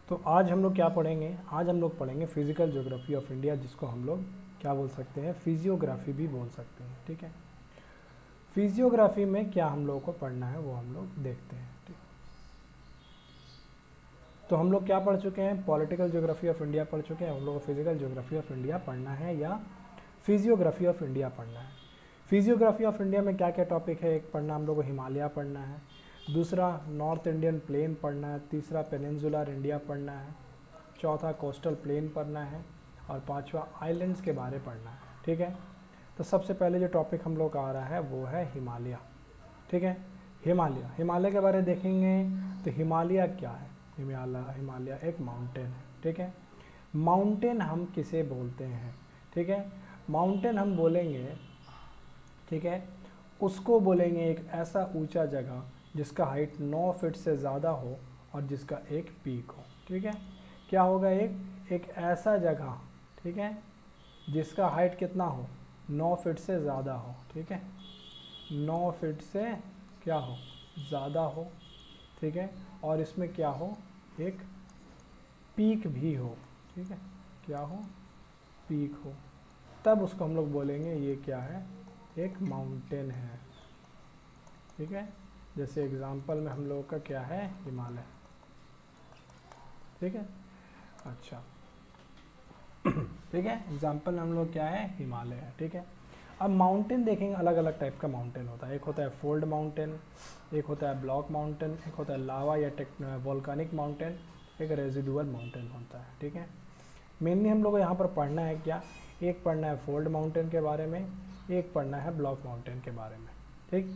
तो आज हम लोग क्या पढ़ेंगे? आज हम लोग पढ़ेंगे फिजिकल ज्योग्राफी ऑफ इंडिया, जिसको हम लोग क्या बोल सकते हैं, फिजियोग्राफी भी बोल सकते हैं। ठीक है, फिजियोग्राफी में क्या हम लोगों को पढ़ना है वो हम लोग देखते हैं। ठीक, तो हम लोग क्या पढ़ चुके हैं? पॉलिटिकल ज्योग्राफी ऑफ इंडिया पढ़ चुके हैं। हम लोग को फिजिकल ज्योग्राफी ऑफ इंडिया पढ़ना है या फिजियोग्राफी ऑफ इंडिया पढ़ना है। फिजियोग्राफी ऑफ इंडिया में क्या क्या टॉपिक है? एक पढ़ना हम लोग को हिमालय पढ़ना है, दूसरा नॉर्थ इंडियन प्लेन पढ़ना है, तीसरा पेनिनसुलर इंडिया पढ़ना है, चौथा कोस्टल प्लेन पढ़ना है और पांचवा आइलैंड्स के बारे पढ़ना है। ठीक है, तो सबसे पहले जो टॉपिक हम लोग का आ रहा है वो है हिमालय। ठीक है, हिमालय के बारे में देखेंगे। तो हिमालय क्या है? हिमालय एक माउंटेन है। ठीक है, माउंटेन हम किसे बोलते हैं? ठीक है, माउंटेन हम बोलेंगे, ठीक है, उसको बोलेंगे एक ऐसा ऊंचा जगह जिसका हाइट 9 फीट से ज़्यादा हो और जिसका एक पीक हो। ठीक है, क्या होगा? एक ऐसा जगह, ठीक है, जिसका हाइट कितना हो? 9 फीट से ज़्यादा हो। ठीक है, 9 फीट से क्या हो? ज़्यादा हो। ठीक है, और इसमें क्या हो? एक पीक भी हो। ठीक है, क्या हो? पीक हो। तब उसको हम लोग बोलेंगे ये क्या है? एक माउंटेन है। ठीक है, जैसे एग्जांपल में हम लोगों का क्या है? हिमालय। ठीक है, अच्छा ठीक है, एग्जांपल में हम लोग क्या है? हिमालय है। ठीक है, अब माउंटेन देखेंगे, अलग अलग टाइप का माउंटेन होता है। एक होता है फोल्ड माउंटेन, एक होता है ब्लॉक माउंटेन, एक होता है लावा या वोल्कानिक माउंटेन, एक रेजिडुअल माउंटेन होता है। ठीक है, मेनली हम लोग को यहाँ पर पढ़ना है क्या? एक पढ़ना है फोल्ड माउंटेन के बारे में, एक पढ़ना है ब्लॉक माउंटेन के बारे में। ठीक,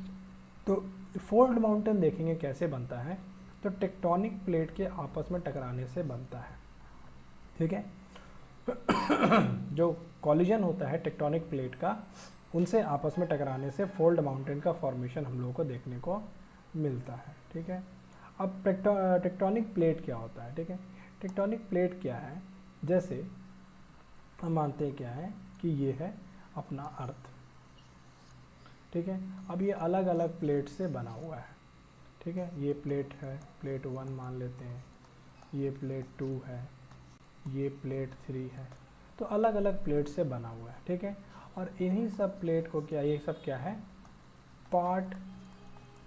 तो फोल्ड माउंटेन देखेंगे कैसे बनता है। तो टेक्टोनिक प्लेट के आपस में टकराने से बनता है। ठीक है, जो कॉलिजन होता है टेक्टोनिक प्लेट का, उनसे आपस में टकराने से फोल्ड माउंटेन का फॉर्मेशन हम लोगों को देखने को मिलता है। ठीक है, अब टेक्टोनिक प्लेट क्या होता है? ठीक है, टेक्टोनिक प्लेट क्या है? जैसे हम मानते हैं क्या है कि ये है अपना अर्थ। ठीक है, अब ये अलग अलग प्लेट से बना हुआ है। ठीक है, ये प्लेट है, प्लेट 1 मान लेते हैं, ये प्लेट 2 है, ये प्लेट 3 है। तो अलग अलग प्लेट से बना हुआ है। ठीक है, और इन्हीं सब प्लेट को क्या, ये सब क्या है? पार्ट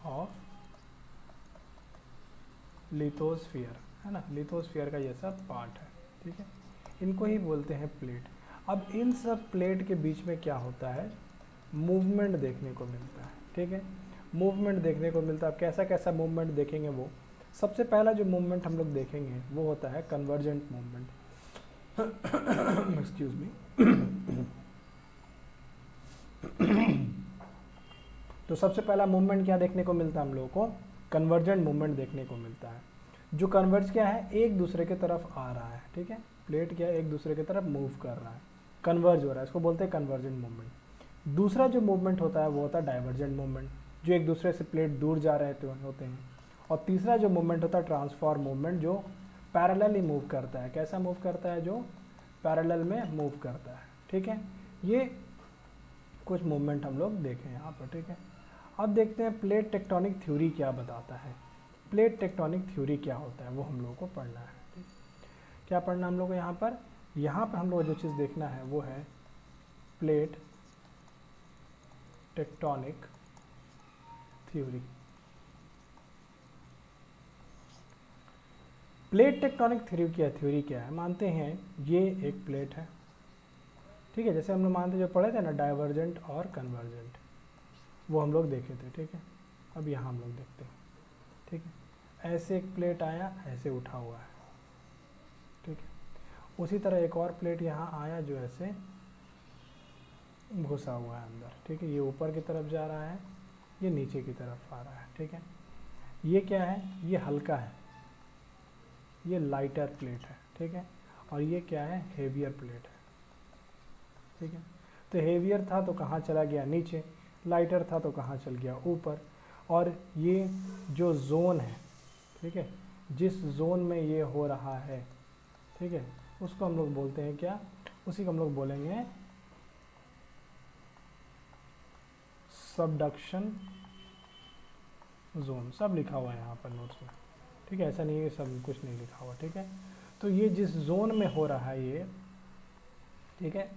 ऑफ लिथोस्फीयर है ना, लिथोस्फीयर का ये सब पार्ट है। ठीक है, इनको ही बोलते हैं प्लेट। अब इन सब प्लेट के बीच में क्या होता है? मूवमेंट देखने को मिलता है। ठीक है, मूवमेंट देखने को मिलता है। कैसा कैसा मूवमेंट देखेंगे? वो सबसे पहला जो मूवमेंट हम लोग देखेंगे वो होता है कन्वर्जेंट मूवमेंट। Excuse me. तो सबसे पहला मूवमेंट क्या देखने को मिलता है हम लोगों को? कन्वर्जेंट मूवमेंट देखने को मिलता है, जो कन्वर्ज क्या है? एक दूसरे की तरफ आ रहा है। ठीक है, प्लेट क्या है? एक दूसरे की तरफ मूव कर रहा है, कन्वर्ज हो रहा है, इसको बोलते हैं कन्वर्जेंट मूवमेंट। दूसरा जो मूवमेंट होता है वो होता है डाइवर्जेंट मूवमेंट, जो एक दूसरे से प्लेट दूर जा रहे होते हैं। और तीसरा जो मूवमेंट होता है ट्रांसफॉर्म मूवमेंट, जो पैरेलल ही मूव करता है। कैसा मूव करता है? जो पैरेलल में मूव करता है। ठीक है, ये कुछ मूवमेंट हम लोग देखें यहाँ पर। ठीक है, अब देखते हैं प्लेट टेक्टोनिक थ्योरी क्या बताता है। प्लेट टेक्टोनिक थ्योरी क्या होता है वो हम लोगों को पढ़ना है। ठीक, क्या पढ़ना हम लोग को यहाँ पर? यहाँ पर हम लोग जो चीज़ देखना है वो है plate tectonic theory. Plate tectonic theory क्या है? मानते हैं ये एक प्लेट है। ठीक है, जैसे हम लोग मानते जो पढ़े थे ना, डाइवर्जेंट और कन्वर्जेंट, वो हम लोग देखे थे। ठीक है, अब यहाँ हम लोग देखते हैं। ठीक है, ऐसे एक प्लेट आया, ऐसे उठा हुआ है। ठीक है, उसी तरह एक और प्लेट यहाँ आया जो ऐसे घुसा हुआ है अंदर। ठीक है, ये ऊपर की तरफ जा रहा है, ये नीचे की तरफ आ रहा है। ठीक है, ये क्या है? ये हल्का है, ये लाइटर प्लेट है। ठीक है, और ये क्या है? हेवियर प्लेट है। ठीक है, तो हेवियर था तो कहाँ चला गया? नीचे। लाइटर था तो कहाँ चल गया? ऊपर। और ये जो जोन है, ठीक है, जिस जोन में ये हो रहा है, ठीक है, उसको हम लोग बोलते हैं क्या? उसी को हम लोग बोलेंगे सबडक्शन जोन। सब लिखा हुआ है यहाँ पर नोट्स में। ठीक है, ऐसा नहीं है सब कुछ नहीं लिखा हुआ, ठीक है। तो ये जिस जोन में हो रहा है ये, ठीक है,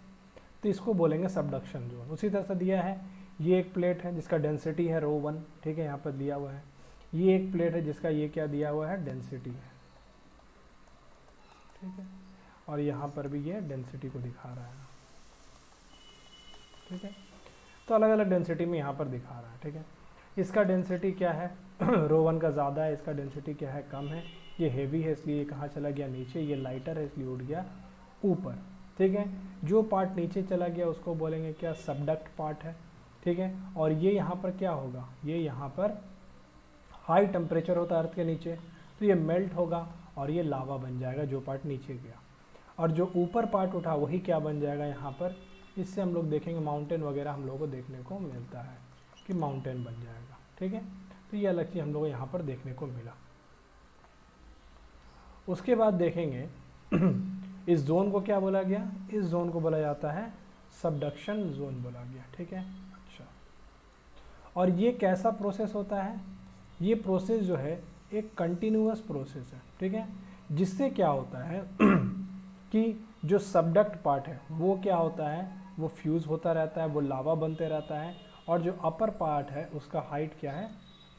तो इसको बोलेंगे सबडक्शन जोन। उसी तरह से दिया है, ये एक प्लेट है जिसका डेंसिटी है ρ1, ठीक है, यहाँ पर दिया हुआ है। ये एक प्लेट है जिसका ये क्या दिया हुआ है, डेंसिटी है, ठीक है, और यहाँ पर भी ये डेंसिटी को दिखा रहा है, ठीक है। तो अलग अलग डेंसिटी में यहाँ पर दिखा रहा है, ठीक है। इसका डेंसिटी क्या है ρ1 का ज़्यादा है, इसका डेंसिटी क्या है, कम है। ये हेवी है इसलिए ये कहाँ चला गया, नीचे। ये लाइटर है इसलिए उड़ गया ऊपर, ठीक है। जो पार्ट नीचे चला गया उसको बोलेंगे क्या, सबडक्ट पार्ट है, ठीक है। और ये यहाँ पर क्या होगा, ये यहाँ पर हाई टेम्परेचर होता है अर्थ के नीचे, तो ये मेल्ट होगा और ये लावा बन जाएगा जो पार्ट नीचे गया। और जो ऊपर पार्ट उठा वही क्या बन जाएगा यहाँ पर, इससे हम लोग देखेंगे माउंटेन वगैरह हम लोगों को देखने को मिलता है कि माउंटेन बन जाएगा, ठीक है। तो ये अलग चीज़ हम लोग को यहाँ पर देखने को मिला। उसके बाद देखेंगे इस जोन को क्या बोला गया, इस जोन को बोला जाता है सबडक्शन जोन बोला गया, ठीक है। अच्छा, और ये कैसा प्रोसेस होता है, ये प्रोसेस जो है एक कंटिन्यूअस प्रोसेस है, ठीक है। जिससे क्या होता है कि जो सबडक्ट पार्ट है वो क्या होता है, वो फ्यूज़ होता रहता है, वो लावा बनते रहता है, और जो अपर पार्ट है उसका हाइट क्या है,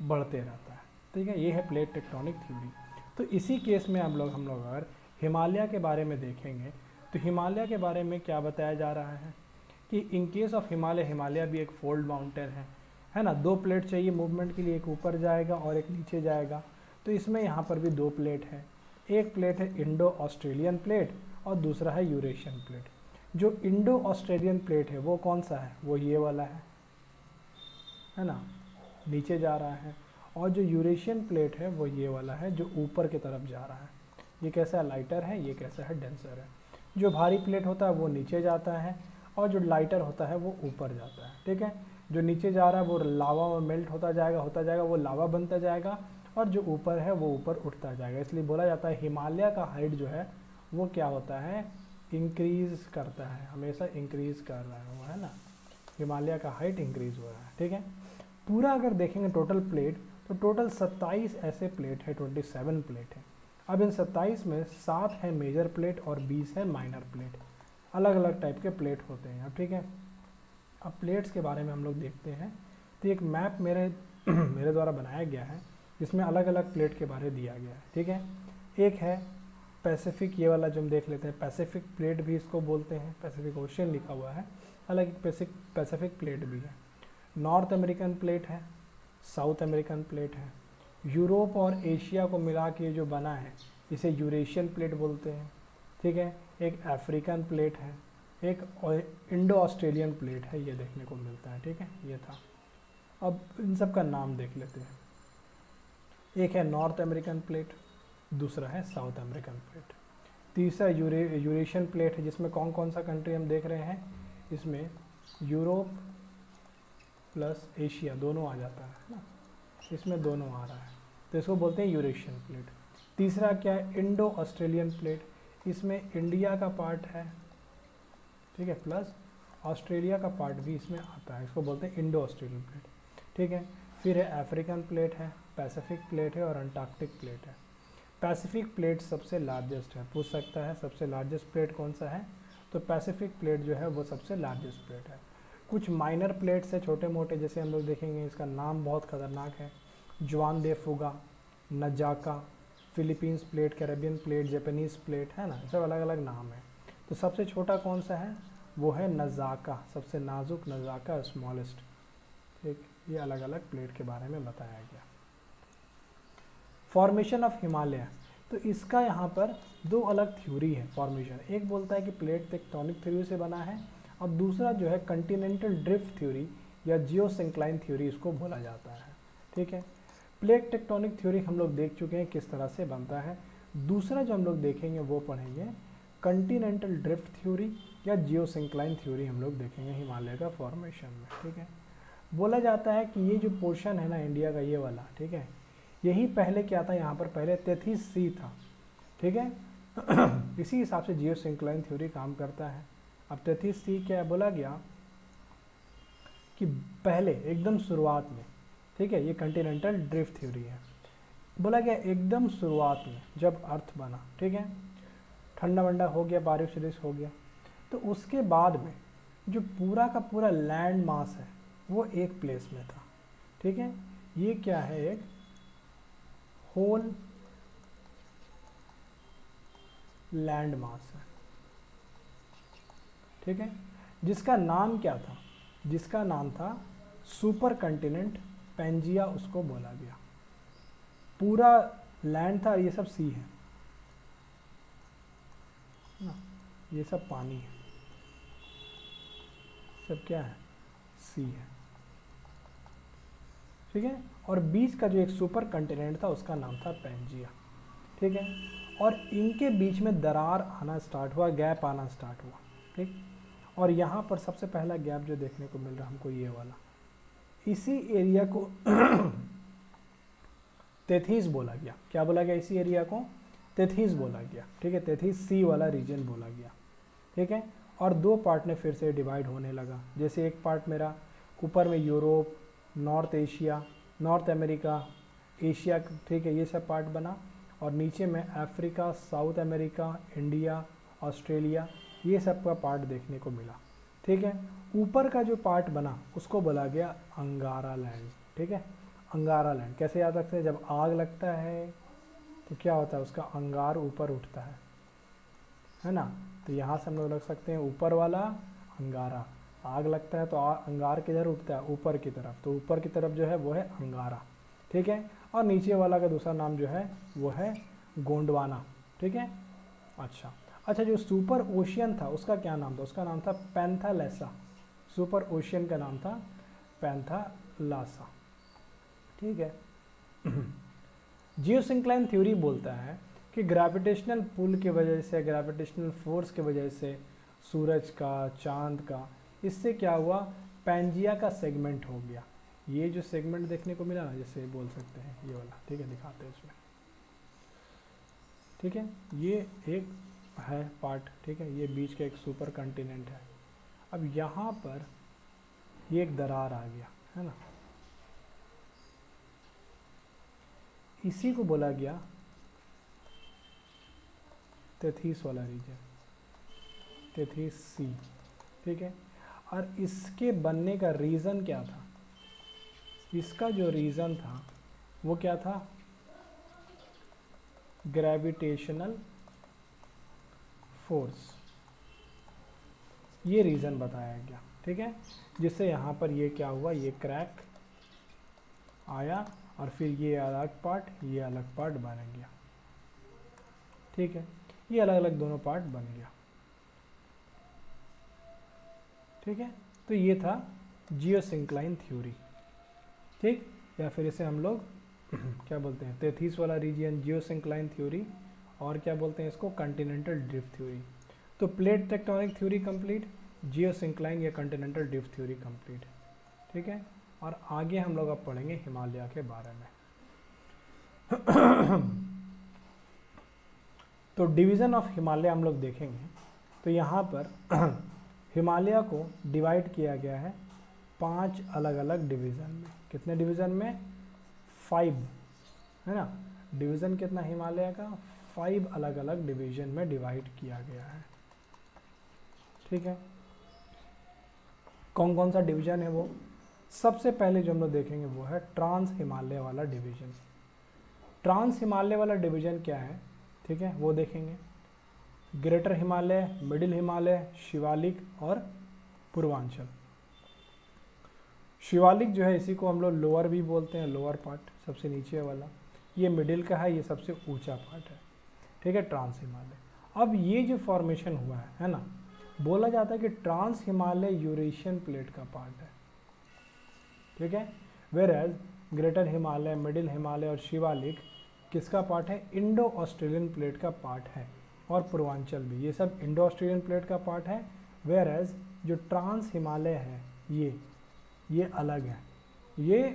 बढ़ते रहता है, ठीक है। ये है प्लेट टेक्टोनिक थ्योरी। तो इसी केस में हम लोग अगर हिमालय के बारे में देखेंगे तो हिमालय के बारे में क्या बताया जा रहा है कि in case of Himalaya, Himalaya भी एक फोल्ड माउंटेन है ना। दो प्लेट चाहिए मूवमेंट के लिए, एक ऊपर जाएगा और एक नीचे जाएगा। तो इसमें यहाँ पर भी दो प्लेट है, एक प्लेट है इंडो ऑस्ट्रेलियन प्लेट और दूसरा है यूरेशियन प्लेट। जो इंडो ऑस्ट्रेलियन प्लेट है वो कौन सा है, वो ये वाला है ना, नीचे जा रहा है। और जो यूरेशियन प्लेट है वो ये वाला है जो ऊपर की तरफ जा रहा है। ये कैसा है, लाइटर है, ये कैसा है, डेंसर है। जो भारी प्लेट होता है वो नीचे जाता है और जो लाइटर होता है वो ऊपर जाता है, ठीक है। जो नीचे जा रहा है वो लावा में मेल्ट होता जाएगा, वो लावा बनता जाएगा, और जो ऊपर है वो ऊपर उठता जाएगा। इसलिए बोला जाता है हिमालय का हाइट जो है वो क्या होता है, इंक्रीज करता है, हमेशा इंक्रीज कर रहा है वो, है ना। हिमालय का हाइट इंक्रीज हो रहा है, ठीक है। पूरा अगर देखेंगे टोटल प्लेट तो टोटल 27 ऐसे प्लेट है, 27 प्लेट है। अब इन 27 में 7 है मेजर प्लेट और 20 है माइनर प्लेट। अलग अलग टाइप के प्लेट होते हैं, ठीक है। अब प्लेट्स के बारे में हम लोग देखते हैं। तो एक मैप मेरे द्वारा बनाया गया है जिसमें अलग अलग प्लेट के बारे दिया गया है, ठीक है। एक है पैसिफिक, ये वाला जो हम देख लेते हैं, पैसिफिक प्लेट भी इसको बोलते हैं, पैसिफिक ओशियन लिखा हुआ है, हालांकि पैसिफिक प्लेट भी है। नॉर्थ अमेरिकन प्लेट है, साउथ अमेरिकन प्लेट है। यूरोप और एशिया को मिला के जो बना है इसे यूरेशियन प्लेट बोलते हैं, ठीक है। एक अफ्रीकन प्लेट है, एक इंडो ऑस्ट्रेलियन प्लेट है, ये देखने को मिलता है, ठीक है। ये था। अब इन सब का नाम देख लेते हैं। एक है नॉर्थ अमेरिकन प्लेट, दूसरा है साउथ अमेरिकन प्लेट, तीसरा यूरेशियन प्लेट है जिसमें कौन कौन सा कंट्री हम देख रहे हैं, इसमें यूरोप प्लस एशिया दोनों आ जाता है ना, इसमें दोनों आ रहा है, तो इसको बोलते हैं यूरेशियन प्लेट। तीसरा क्या है, इंडो ऑस्ट्रेलियन प्लेट, इसमें इंडिया का पार्ट है, ठीक है, प्लस ऑस्ट्रेलिया का पार्ट भी इसमें आता है, इसको बोलते हैं इंडो ऑस्ट्रेलियन प्लेट, ठीक है। फिर है अफ्रीकन प्लेट है, पैसिफिक प्लेट है और अंटार्कटिक प्लेट है। पैसिफिक प्लेट सबसे लार्जेस्ट है, पूछ सकता है सबसे लार्जेस्ट प्लेट कौन सा है, तो पैसिफिक प्लेट जो है वो सबसे लार्जेस्ट प्लेट है। कुछ माइनर प्लेट्स है छोटे मोटे, जैसे हम लोग देखेंगे, इसका नाम बहुत खतरनाक है, Juan de Fuca, Nazca, Philippines plate, Caribbean plate, Japanese plate, है ना, सब अलग अलग नाम है। तो सबसे छोटा कौन सा है, वो है नजाका, सबसे नाजुक नजाका, स्मॉलेस्ट, ठीक। ये अलग अलग प्लेट के बारे में बताया गया। फॉर्मेशन ऑफ हिमालय, तो इसका यहाँ पर दो अलग थ्योरी है फॉर्मेशन। एक बोलता है कि प्लेट टेक्टोनिक थ्योरी से बना है, और दूसरा जो है कंटिनेंटल ड्रिफ्ट थ्योरी या जियोसिंक्लाइन थ्योरी इसको बोला जाता है, ठीक है। प्लेट टेक्टोनिक थ्योरी हम लोग देख चुके हैं किस तरह से बनता है। दूसरा जो हम लोग देखेंगे वो पढ़ेंगे कंटिनेंटल ड्रिफ्ट थ्योरी या जियोसिंक्लाइन थ्योरी हम लोग देखेंगे हिमालय का फॉर्मेशन में, ठीक है। बोला जाता है कि ये जो पोर्शन है ना इंडिया का, ये वाला, ठीक है, यही पहले क्या था, यहाँ पर पहले तेथिस सी था, ठीक है। इसी हिसाब से जियोसिंक्लाइन थ्योरी काम करता है। अब तेथिस सी क्या बोला गया कि पहले एकदम शुरुआत में, ठीक है, ये कंटिनेंटल ड्रिफ्ट थ्योरी है, बोला गया एकदम शुरुआत में जब अर्थ बना, ठीक है, ठंडा वंडा हो गया, बारिश वारिश हो गया, तो उसके बाद में जो पूरा का पूरा लैंड मास है वो एक प्लेस में था, ठीक है। ये क्या है, एक होल लैंड मास है, ठीक है, जिसका नाम क्या था, जिसका नाम था सुपर कंटिनेंट पेंजिया, उसको बोला गया। पूरा लैंड था, ये सब सी है ना, ये सब पानी है, सब क्या है, सी है, ठीक है। और बीच का जो एक सुपर कंटिनेंट था उसका नाम था पेंजिया, ठीक है। और इनके बीच में दरार आना स्टार्ट हुआ, गैप आना स्टार्ट हुआ, ठीक। और यहाँ पर सबसे पहला गैप जो देखने को मिल रहा हमको ये वाला, इसी एरिया को तेथीस बोला गया। क्या बोला गया, इसी एरिया को तेथीस बोला गया, ठीक है। तेथीस सी वाला रीजन बोला गया, ठीक है। और दो पार्ट में फिर से डिवाइड होने लगा, जैसे एक पार्ट मेरा ऊपर में Europe, north Asia, north America, Asia, ठीक है, ये सब पार्ट बना। और नीचे में Africa, south America, India, Australia, ये सब का पार्ट देखने को मिला, ठीक है। ऊपर का जो पार्ट बना उसको बोला गया अंगारा लैंड, ठीक है। अंगारा लैंड कैसे याद रखते हैं, जब आग लगता है तो क्या होता है, उसका अंगार ऊपर उठता है ना। तो यहाँ से हम लोग रख सकते हैं ऊपर वाला अंगारा, आग लगता है तो अंगार किधर उठता है, ऊपर की तरफ, तो ऊपर की तरफ जो है वो है अंगारा, ठीक है। और नीचे वाला का दूसरा नाम जो है वो है गोंडवाना, ठीक है। अच्छा, जो सुपर ओशियन था उसका क्या नाम था, उसका नाम था पैंथालेसा, सुपर ओशियन का नाम था पैंथालासा, ठीक है। जियोसिंक्लाइन थ्योरी बोलता है कि ग्रेविटेशनल पुल की वजह से, ग्रेविटेशनल फोर्स की वजह से सूरज का, चांद का, इससे क्या हुआ, पैंजिया का सेगमेंट हो गया। ये जो सेगमेंट देखने को मिला ना, जैसे बोल सकते हैं ये वाला, ठीक है, दिखाते हैं इसमें, ठीक है। ये एक है पार्ट, ठीक है, ये बीच का एक सुपर कंटिनेंट है। अब यहाँ पर ये एक दरार आ गया है ना, इसी को बोला गया तेथीस वाला रीजन, तेथीस सी, ठीक है। और इसके बनने का रीज़न क्या था, इसका जो रीज़न था वो क्या था, ग्रेविटेशनल फोर्स, ये रीज़न बताया गया, ठीक है। जिससे यहाँ पर ये क्या हुआ, ये क्रैक आया और फिर ये अलग पार्ट, ये अलग पार्ट बन गया, ठीक है। ये अलग अलग दोनों पार्ट बन गया, ठीक है। तो ये था जियोसिंक्लाइन थ्योरी, ठीक, या फिर इसे हम लोग क्या बोलते हैं, तेथीस वाला रीजन, जियोसिंक्लाइन थ्योरी, और क्या बोलते हैं इसको, कॉन्टिनेंटल ड्रिफ्ट थ्योरी। तो plate tectonic theory complete, geosyncline या कॉन्टिनेंटल ड्रिफ्ट थ्योरी कंप्लीट, ठीक है। और आगे हम लोग अब पढ़ेंगे हिमालय के बारे में। तो डिवीज़न ऑफ हिमालय हम लोग देखेंगे। तो यहाँ पर हिमालय को डिवाइड किया गया है 5 अलग अलग डिवीज़न में। कितने डिवीज़न में, 5, है ना। डिवीज़न कितना हिमालय का, 5 अलग अलग डिवीज़न में डिवाइड किया गया है, ठीक है। कौन कौन सा डिवीज़न है वो, सबसे पहले जो हम लोग देखेंगे वो है ट्रांस हिमालय वाला डिवीज़न। ट्रांस हिमालय वाला डिवीज़न क्या है, ठीक है, वो देखेंगे। ग्रेटर हिमालय, मिडिल हिमालय, शिवालिक और पूर्वांचल। शिवालिक जो है इसी को हम लोग लोअर भी बोलते हैं, लोअर पार्ट, सबसे नीचे वाला। ये मिडिल का है, ये सबसे ऊंचा पार्ट है, ठीक है, ट्रांस हिमालय। अब ये जो फॉर्मेशन हुआ है ना, बोला जाता है कि ट्रांस हिमालय यूरेशियन प्लेट का पार्ट है, ठीक है। Whereas greater Himalaya, middle Himalaya और शिवालिक किसका पार्ट है, इंडो ऑस्ट्रेलियन प्लेट का पार्ट है। और पूर्वांचल भी, ये सब इंडो ऑस्ट्रेलियन प्लेट का पार्ट है। वेयर एज जो ट्रांस हिमालय है ये अलग है, ये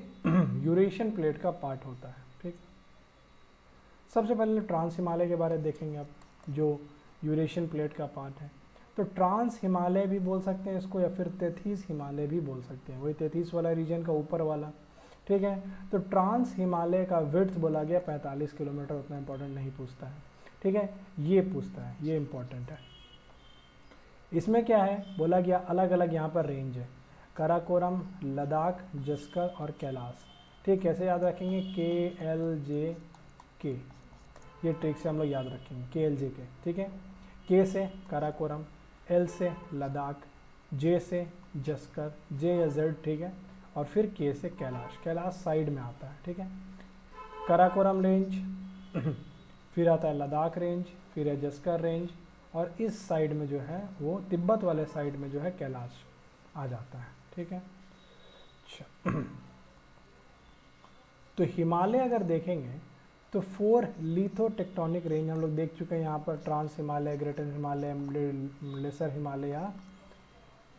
यूरेशियन प्लेट का पार्ट होता है, ठीक। सबसे पहले ट्रांस हिमालय के बारे में देखेंगे आप, जो यूरेशियन प्लेट का पार्ट है। तो ट्रांस हिमालय भी बोल सकते हैं इसको, या फिर तेथीस हिमालय भी बोल सकते हैं, वही तेथीस वाला रीजन का ऊपर वाला, ठीक है। तो ट्रांस हिमालय का विड्थ बोला गया 45 किलोमीटर, उतना इंपॉर्टेंट नहीं पूछता है, ठीक है। ये पूछता है, ये इंपॉर्टेंट है। इसमें क्या है बोला गया, अलग अलग यहाँ पर रेंज है, काराकोरम, लद्दाख, जस्कर और कैलाश। ठीक, कैसे याद रखेंगे, KLJK, ये ट्रिक से हम लोग याद रखेंगे, KLJK, ठीक है। K से काराकोरम, L से लद्दाख, J से जस्कर, J या Z, ठीक है, और फिर K से कैलाश। कैलाश साइड में आता है, ठीक है। काराकोरम रेंज फिर आता है लद्दाख रेंज, फिर है जस्कर रेंज, और इस साइड में जो है वो तिब्बत वाले साइड में जो है कैलाश आ जाता है, ठीक है। अच्छा तो हिमालय अगर देखेंगे तो 4 लिथोटेक्टोनिक रेंज हम लोग देख चुके हैं यहाँ पर, trans Himalaya, greater Himalaya, lesser Himalaya या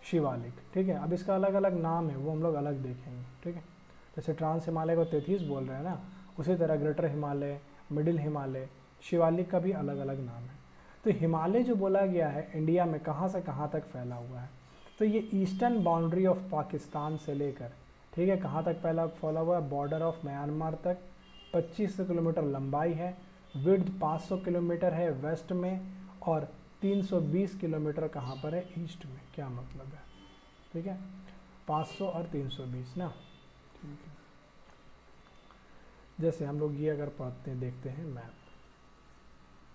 शिवालिक, ठीक है। अब इसका अलग अलग नाम है, वो हम लोग अलग देखेंगे, ठीक है। जैसे ट्रांस हिमालय को 33 बोल रहे हैं ना, उसी तरह ग्रेटर हिमालय, मिडिल हिमालय, शिवालिक का भी अलग अलग नाम है। तो हिमालय जो बोला गया है इंडिया में कहाँ से कहाँ तक फैला हुआ है, तो ये ईस्टर्न बाउंड्री ऑफ पाकिस्तान से लेकर, ठीक है, कहाँ तक फैला हुआ है, बॉर्डर ऑफ म्यांमार तक। 2500 किलोमीटर लंबाई है, विड्थ 500 किलोमीटर है वेस्ट में, और 320 किलोमीटर कहाँ पर है, ईस्ट में। क्या मतलब है, ठीक है, 500 और 320 ना, ठीक है। जैसे हम लोग ये अगर पढ़ते हैं, देखते हैं मैप,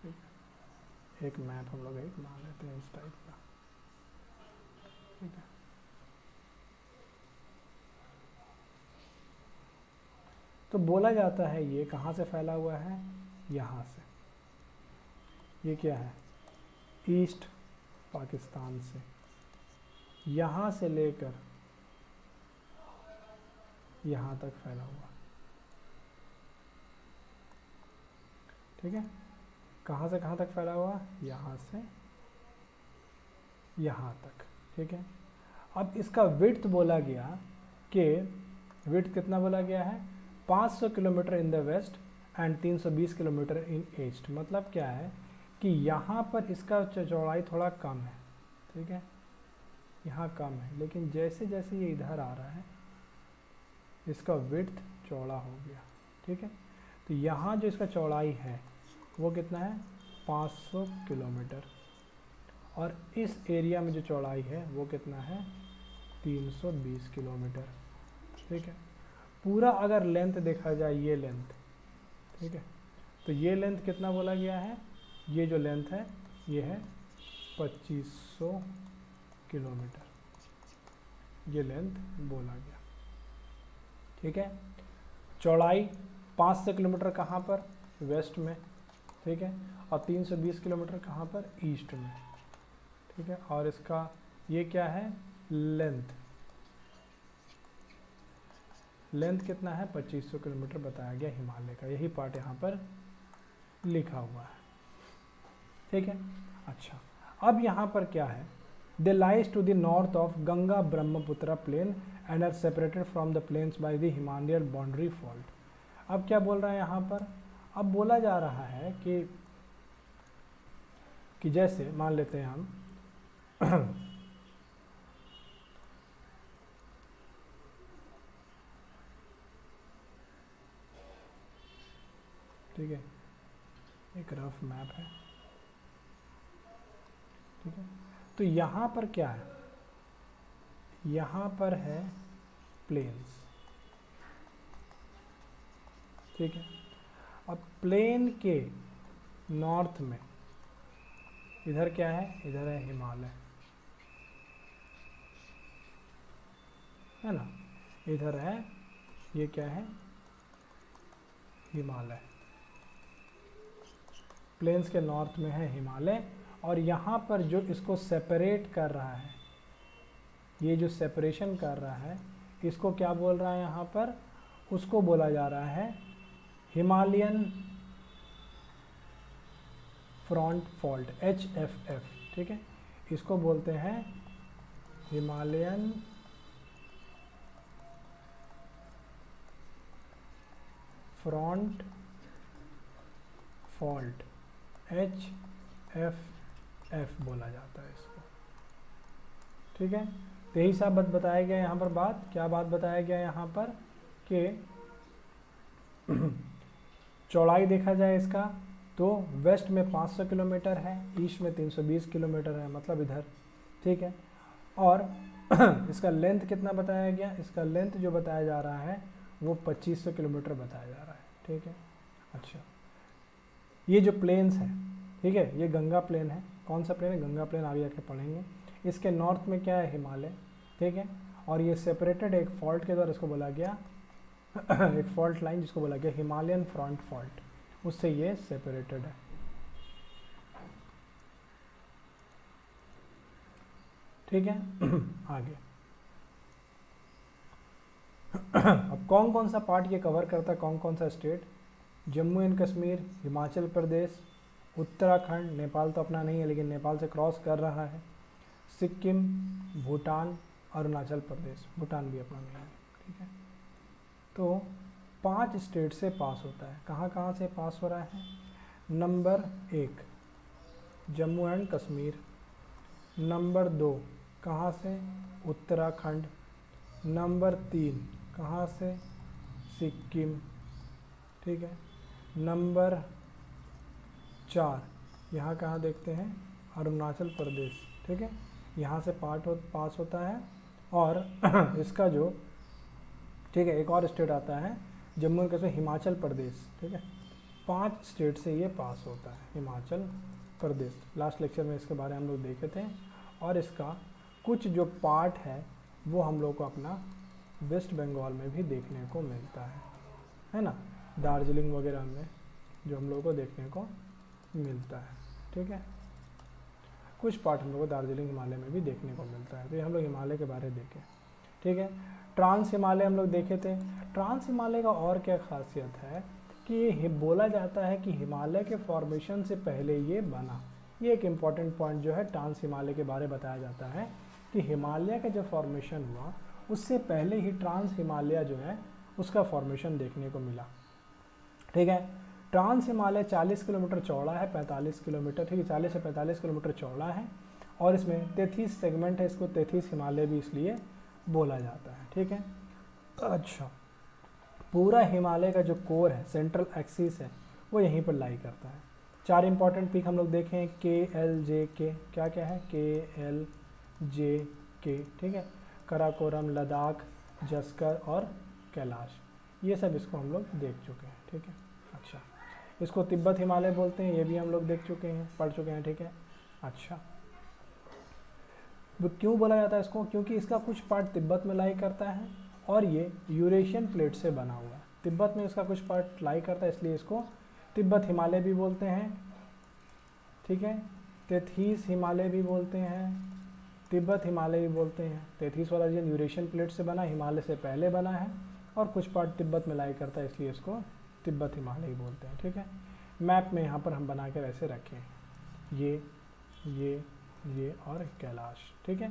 ठीक है, एक मैप हम लोग एक बना लेते हैं इस टाइप का, ठीक है। तो बोला जाता है ये कहाँ से फैला हुआ है, यहाँ से, ये क्या है, ईस्ट पाकिस्तान से, यहाँ से लेकर यहाँ तक फैला हुआ, ठीक है। कहाँ से कहाँ तक फैला हुआ, यहाँ से यहाँ तक, ठीक है। अब इसका विड्थ बोला गया कि विड्थ कितना बोला गया है, 500 kilometre in the west and 320 kilometre in east. मतलब क्या है कि यहाँ पर इसका चौड़ाई थोड़ा कम है, ठीक है, यहाँ कम है, लेकिन जैसे जैसे ये इधर आ रहा है इसका विड्थ चौड़ा हो गया, ठीक है। तो यहाँ जो इसका चौड़ाई है वो कितना है, 500 किलोमीटर, और इस एरिया में जो चौड़ाई है वो कितना है, 320 किलोमीटर, ठीक है। पूरा अगर लेंथ देखा जाए, ये लेंथ, ठीक है, तो ये लेंथ कितना बोला गया है, ये जो लेंथ है ये है 2500 किलोमीटर, ये लेंथ बोला गया, ठीक है। चौड़ाई 500 किलोमीटर कहाँ पर, वेस्ट में, ठीक है, और 320 किलोमीटर कहाँ पर, ईस्ट में, ठीक है। और इसका ये क्या है, लेंथ, लेंथ कितना है, 2500 किलोमीटर बताया गया हिमालय का, यही पार्ट यहाँ पर लिखा हुआ है, ठीक है। अच्छा, अब यहाँ पर क्या है, they lies to the north of Ganga Brahmaputra plain and are separated from the plains by the Himalayan boundary fault. अब क्या बोल रहा है यहाँ पर, अब बोला जा रहा है कि जैसे मान लेते हैं हम ठीक है, एक रफ मैप है, ठीक है। तो यहाँ पर क्या है, यहाँ पर है प्लेन्स, ठीक है। अब प्लेन के नॉर्थ में इधर क्या है, इधर है हिमालय, है ना, इधर है, ये क्या है, हिमालय, प्लेन्स के नॉर्थ में है हिमालय, और यहाँ पर जो इसको सेपरेट कर रहा है, ये जो सेपरेशन कर रहा है, इसको क्या बोल रहा है यहाँ पर, उसको बोला जा रहा है हिमालयन फ्रंट फॉल्ट, HFF, ठीक है। इसको बोलते हैं हिमालयन फ्रंट फॉल्ट, HFF बोला जाता है इसको, ठीक है। तो यही सब बताया गया यहाँ पर, बात क्या बात बताया गया यहाँ पर कि चौड़ाई देखा जाए इसका तो वेस्ट में 500 किलोमीटर है, ईस्ट में 320 किलोमीटर है, मतलब इधर, ठीक है। और इसका लेंथ कितना बताया गया, इसका लेंथ जो बताया जा रहा है वो 2500 किलोमीटर बताया जा रहा है, ठीक है। अच्छा, ये जो प्लेन्स है, ठीक है, ये गंगा प्लेन है। कौन सा प्लेन है, गंगा प्लेन, आगे जाके पढ़ेंगे। इसके नॉर्थ में क्या है, हिमालय, ठीक है। और ये सेपरेटेड एक फॉल्ट के द्वारा इसको बोला गया एक फॉल्ट लाइन जिसको बोला गया हिमालयन फ्रंट फॉल्ट, उससे ये सेपरेटेड है, ठीक है। आगे अब कौन कौन सा पार्ट ये कवर करता है, कौन कौन सा स्टेट, जम्मू एंड कश्मीर, हिमाचल प्रदेश, उत्तराखंड, नेपाल तो अपना नहीं है लेकिन नेपाल से क्रॉस कर रहा है, सिक्किम, भूटान, अरुणाचल प्रदेश, भूटान भी अपना नहीं है, ठीक है। तो 5 स्टेट से पास होता है। कहाँ कहाँ से पास हो रहा है, number 1 Jammu and Kashmir, number 2 कहाँ से, उत्तराखंड, नंबर 3 कहाँ से, सिक्किम, ठीक है। नंबर 4 यहाँ कहाँ देखते हैं, अरुणाचल प्रदेश, ठीक है, यहाँ से पास होता है। और इसका जो, ठीक है, एक और स्टेट आता है जम्मू एंड कश्मीर, हिमाचल प्रदेश, ठीक है। 5 स्टेट से ये पास होता है, हिमाचल प्रदेश। लास्ट लेक्चर में इसके बारे में हम लोग देखे थे। और इसका कुछ जो पार्ट है वो हम लोग को अपना वेस्ट बंगाल में भी देखने को मिलता है ना, दार्जिलिंग वगैरह में जो हम लोग को देखने को मिलता है, ठीक है। कुछ पार्ट हम लोग को दार्जिलिंग हिमालय में भी देखने को मिलता है। तो ये हम लोग हिमालय के बारे में देखें, ठीक है। ट्रांस हिमालय हम लोग देखे थे। ट्रांस हिमालय का और क्या खासियत है कि ये बोला जाता है कि हिमालय के फॉर्मेशन से पहले ये बना। ये एक इम्पॉर्टेंट पॉइंट जो है ट्रांस हिमालय के बारे में बताया जाता है कि हिमालय का जब फॉर्मेशन हुआ उससे पहले ही ट्रांस हिमालय जो है उसका फॉर्मेशन देखने को मिला, ठीक है। ट्रांस हिमालय 40 किलोमीटर चौड़ा है, 45 किलोमीटर, ठीक है, 40 से 45 किलोमीटर चौड़ा है। और इसमें 33 सेगमेंट है, इसको 33 हिमालय भी इसलिए बोला जाता है, ठीक है। अच्छा, पूरा हिमालय का जो कोर है, सेंट्रल एक्सिस है, वो यहीं पर लाई करता है। 4 इंपॉर्टेंट पीक हम लोग देखें, KLJK, क्या क्या है, KLJK, ठीक है, कराकोरम, लद्दाख, जस्कर और कैलाश, ये सब इसको हम लोग देख चुके हैं, ठीक है। अच्छा, इसको तिब्बत हिमालय बोलते हैं, ये भी हम लोग देख चुके हैं, पढ़ चुके हैं, ठीक है। अच्छा, वो क्यों बोला जाता है इसको, क्योंकि इसका कुछ पार्ट तिब्बत में लाई करता है और ये यूरेशियन प्लेट से बना हुआ है। तिब्बत में इसका कुछ पार्ट लाई करता है, इसलिए इसको तिब्बत हिमालय भी बोलते हैं, ठीक है। 33 हिमालय भी बोलते हैं, तिब्बत हिमालय भी बोलते हैं। 33 वाला रीजन यूरेशियन प्लेट से बना, हिमालय से पहले बना है, और कुछ पार्ट तिब्बत में लाई करता है, इसलिए इसको तिब्बत हिमालय ही बोलते हैं, ठीक है। मैप में यहाँ पर हम बना कर ऐसे रखें, ये और कैलाश, ठीक है।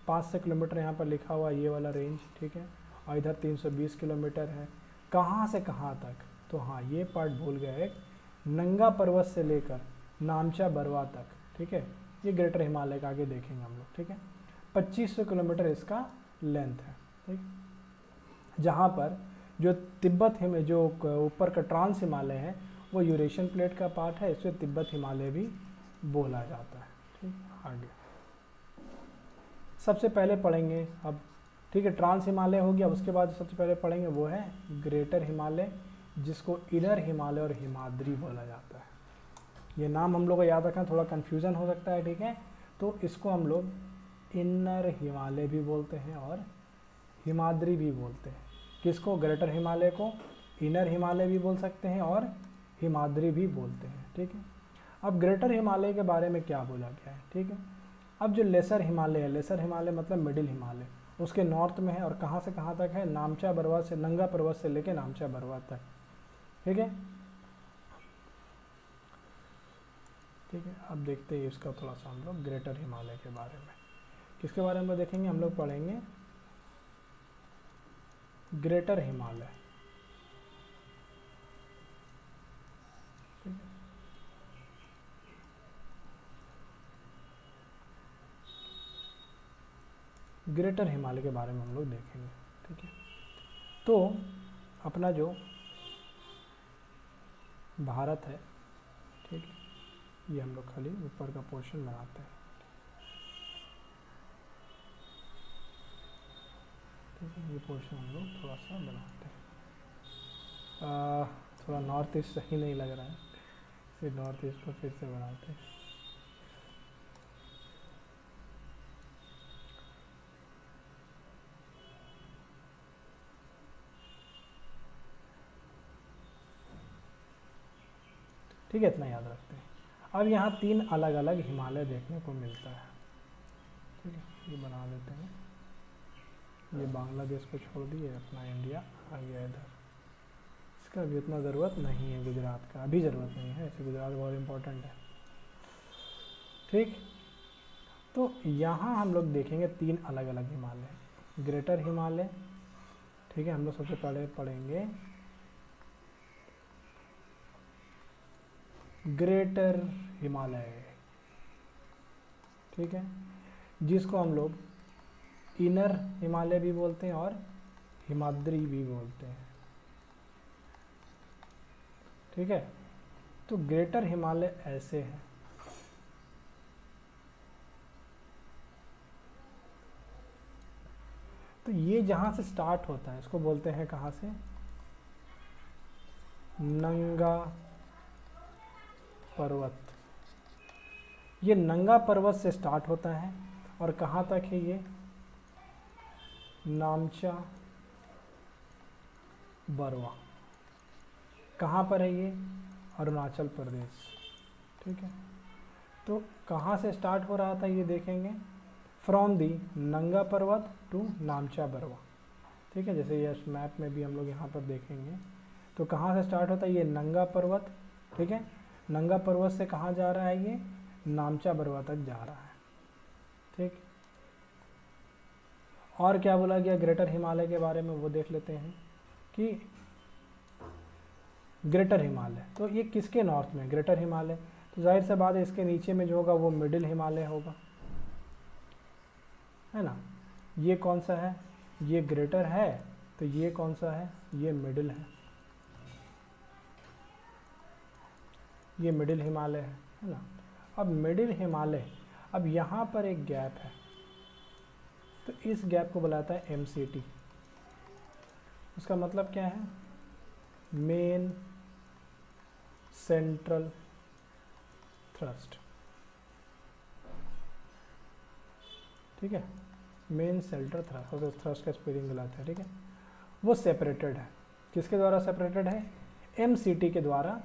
500 किलोमीटर यहाँ पर लिखा हुआ ये वाला रेंज, ठीक है। और इधर 320 किलोमीटर है। कहाँ से कहाँ तक, तो हाँ, ये पार्ट भूल गए, एक नंगा पर्वत से लेकर नामचा बरवा तक, ठीक है। ये ग्रेटर हिमालय का आगे देखेंगे हम लोग, ठीक है। 2500 किलोमीटर इसका लेंथ है, ठीक। जहाँ पर जो तिब्बत हिम जो ऊपर का ट्रांस हिमालय है वो यूरेशियन प्लेट का पार्ट है, इससे तिब्बत हिमालय भी बोला जाता है, ठीक। आगे सबसे पहले पढ़ेंगे अब, ठीक है, ट्रांस हिमालय हो गया, उसके बाद सबसे पहले पढ़ेंगे वो है ग्रेटर हिमालय, जिसको इनर हिमालय और हिमाद्री बोला जाता है। ये नाम हम लोग को याद रखना, थोड़ा कन्फ्यूज़न हो सकता है, ठीक है। तो इसको हम लोग इनर हिमालय भी बोलते हैं और हिमाद्री भी बोलते हैं। किसको, ग्रेटर हिमालय को इनर हिमालय भी बोल सकते हैं और हिमाद्री भी बोलते हैं, ठीक है। अब ग्रेटर हिमालय के बारे में क्या बोला गया है, ठीक है। अब जो लेसर हिमालय है, लेसर हिमालय मतलब मिडिल हिमालय, उसके नॉर्थ में है और कहाँ से कहाँ तक है, नामचा बरवा से, नंगा पर्वत से लेके नामचा बरवा तक, ठीक है। ठीक है, अब देखते हैं इसका थोड़ा सा हम लोग ग्रेटर हिमालय के बारे में। किसके बारे में देखेंगे, हम लोग पढ़ेंगे ग्रेटर हिमालय, ठीक है। ग्रेटर हिमालय के बारे में हम लोग देखेंगे, ठीक है। तो अपना जो भारत है, ठीक है, ये हम लोग खाली ऊपर का पोर्शन बनाते हैं, ठीक है, ये पोर्शन हम लोग थोड़ा सा बनाते हैं। थोड़ा नॉर्थ ईस्ट सही नहीं लग रहा है, फिर नॉर्थ ईस्ट को फिर से बनाते हैं। ठीक है, इतना याद रखते हैं। अब यहाँ 3 अलग अलग हिमालय देखने को मिलता है, ठीक है, ये बना देते हैं। ये बांग्लादेश को छोड़ दिए, अपना इंडिया आ गया इधर। इसका अभी उतना ज़रूरत नहीं है, गुजरात का अभी ज़रूरत नहीं है, ऐसे गुजरात बहुत इम्पोर्टेंट है, ठीक। तो यहाँ हम लोग देखेंगे 3 अलग अलग हिमालय। ग्रेटर हिमालय, ठीक है, हम लोग सबसे पहले पढ़ेंगे ग्रेटर हिमालय, ठीक है, जिसको हम लोग इनर हिमालय भी बोलते हैं और हिमाद्री भी बोलते हैं, ठीक है। तो ग्रेटर हिमालय ऐसे है, तो ये जहाँ से स्टार्ट होता है इसको बोलते हैं कहाँ से, नंगा पर्वत। ये नंगा पर्वत से स्टार्ट होता है और कहाँ तक है ये, नामचा बरवा। कहाँ पर है ये, अरुणाचल प्रदेश, ठीक है। तो कहाँ से स्टार्ट हो रहा था ये देखेंगे, फ्रॉम दी नंगा पर्वत टू नामचा बरवा, ठीक है। जैसे ये मैप में भी हम लोग यहाँ पर देखेंगे, तो कहाँ से स्टार्ट होता है ये नंगा पर्वत, ठीक है। नंगा पर्वत से कहाँ जा रहा है ये, नामचा बरवा तक जा रहा है, ठीक। और क्या बोला गया ग्रेटर हिमालय के बारे में वो देख लेते हैं कि ग्रेटर हिमालय, तो ये किसके नॉर्थ में ग्रेटर हिमालय, तो जाहिर सी बात है इसके नीचे में जो होगा वो मिडिल हिमालय होगा, है ना। ये कौन सा है, ये ग्रेटर है, तो ये कौन सा है, ये मिडिल है, ये मिडिल हिमालय है ना। अब मिडिल हिमालय, अब यहाँ पर एक गैप है, तो इस गैप को बुलाता है MCT। उसका मतलब क्या है, मेन सेंट्रल थ्रस्ट, ठीक है, मेन सेंट्रल थ्रस्ट, और थ्रस्ट का स्पेलिंग बुलाते हैं, ठीक है। वो सेपरेटेड है, किसके द्वारा सेपरेटेड है, MCT के द्वारा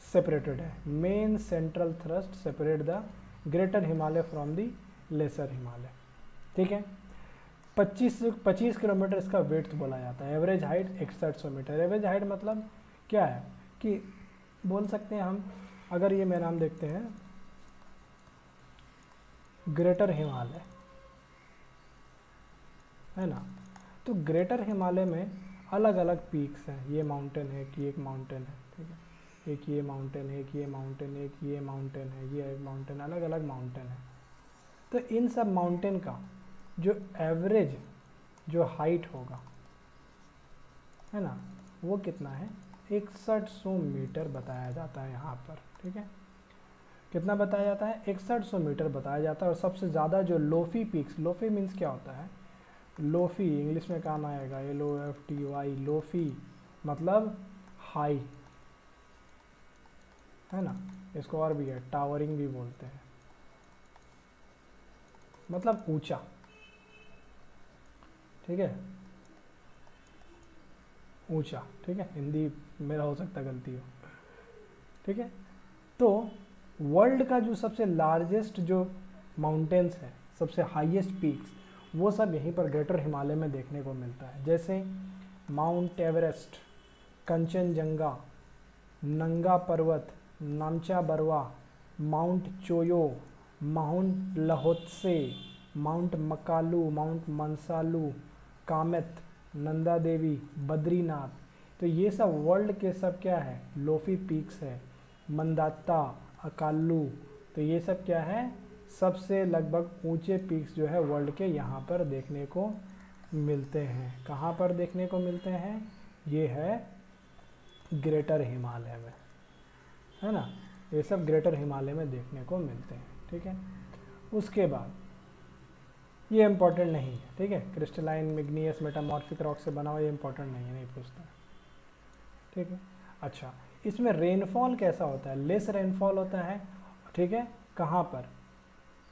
सेपरेटेड है। Main central thrust separate the greater Himalaya from the lesser Himalaya, ठीक है। 25 किलोमीटर इसका विड्थ बोला जाता है। Average height 6100 metre. Average height मतलब क्या है कि बोल सकते हैं हम, अगर ये मेरा नाम देखते हैं ग्रेटर हिमालय, है ना, तो ग्रेटर हिमालय में अलग अलग पीक्स हैं। ये माउंटेन है कि एक माउंटेन है, ठीक है, एक ये माउंटेन है, एक ये माउंटेन है, एक ये माउंटेन है, ये एक माउंटेन, अलग अलग माउंटेन है। तो इन सब माउंटेन का जो एवरेज जो हाइट होगा, है ना, वो कितना है, 6100 मीटर बताया जाता है यहाँ पर, ठीक है। कितना बताया जाता है, 6100 मीटर बताया जाता है। और सबसे ज़्यादा जो लोफी पीक्स, लोफी मीन्स क्या होता है, लोफी इंग्लिश में काम आएगा, LOFTY, लोफी मतलब हाई, है ना। इसको और भी है, टावरिंग भी बोलते हैं, मतलब ऊंचा, ठीक है, ऊंचा, ठीक है। हिंदी मेरा हो सकता गलती हो, ठीक है। तो वर्ल्ड का जो सबसे लार्जेस्ट जो माउंटेन्स है, सबसे हाईएस्ट पीक्स, वो सब यहीं पर ग्रेटर हिमालय में देखने को मिलता है। जैसे mount Everest, Kanchenjunga, Nanga Parbat, Namcha Barwa, mount Cho Oyu, mount Lhotse, mount Makalu, mount Manaslu, Kamet, Nanda Devi, Badrinath. तो ये सब वर्ल्ड के सब क्या है, लोफी पीक्स है। मंदाता, अकालू, तो ये सब क्या है, सबसे लगभग ऊंचे पीक्स जो है वर्ल्ड के यहाँ पर देखने को मिलते हैं। कहाँ पर देखने को मिलते हैं, ये है ग्रेटर हिमालय में, है ना। ये सब ग्रेटर हिमालय में देखने को मिलते हैं, ठीक है। उसके बाद ये इम्पोर्टेंट नहीं है, ठीक है, क्रिस्टलाइन मिग्नियस मेटामॉर्फिक रॉक से बना हुआ, ये इम्पोर्टेंट नहीं है, नहीं पूछता, ठीक है। अच्छा, इसमें रेनफॉल कैसा होता है? लेस रेनफॉल होता है, ठीक है। कहाँ पर?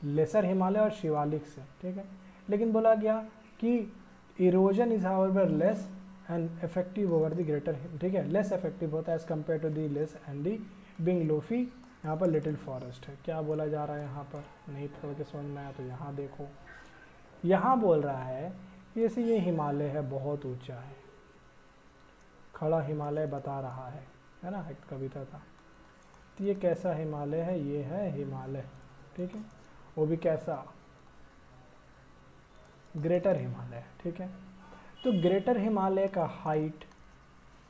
लेसर हिमालय और शिवालिक से, ठीक है। लेकिन बोला गया कि erosion is however less and effective over the greater, ठीक है, लेस इफेक्टिव होता है as compare to the less and the बिंग लोफी। यहाँ पर लिटिल फॉरेस्ट है, क्या बोला जा रहा है यहाँ पर? नहीं पढ़ के समझ में आया तो यहाँ देखो, यहाँ बोल रहा है जैसे ये हिमालय है बहुत ऊंचा है, खड़ा हिमालय बता रहा है ना, एक कविता था। तो ये कैसा हिमालय है? ये है हिमालय, ठीक है, वो भी कैसा? ग्रेटर हिमालय, ठीक है। तो ग्रेटर हिमालय का हाइट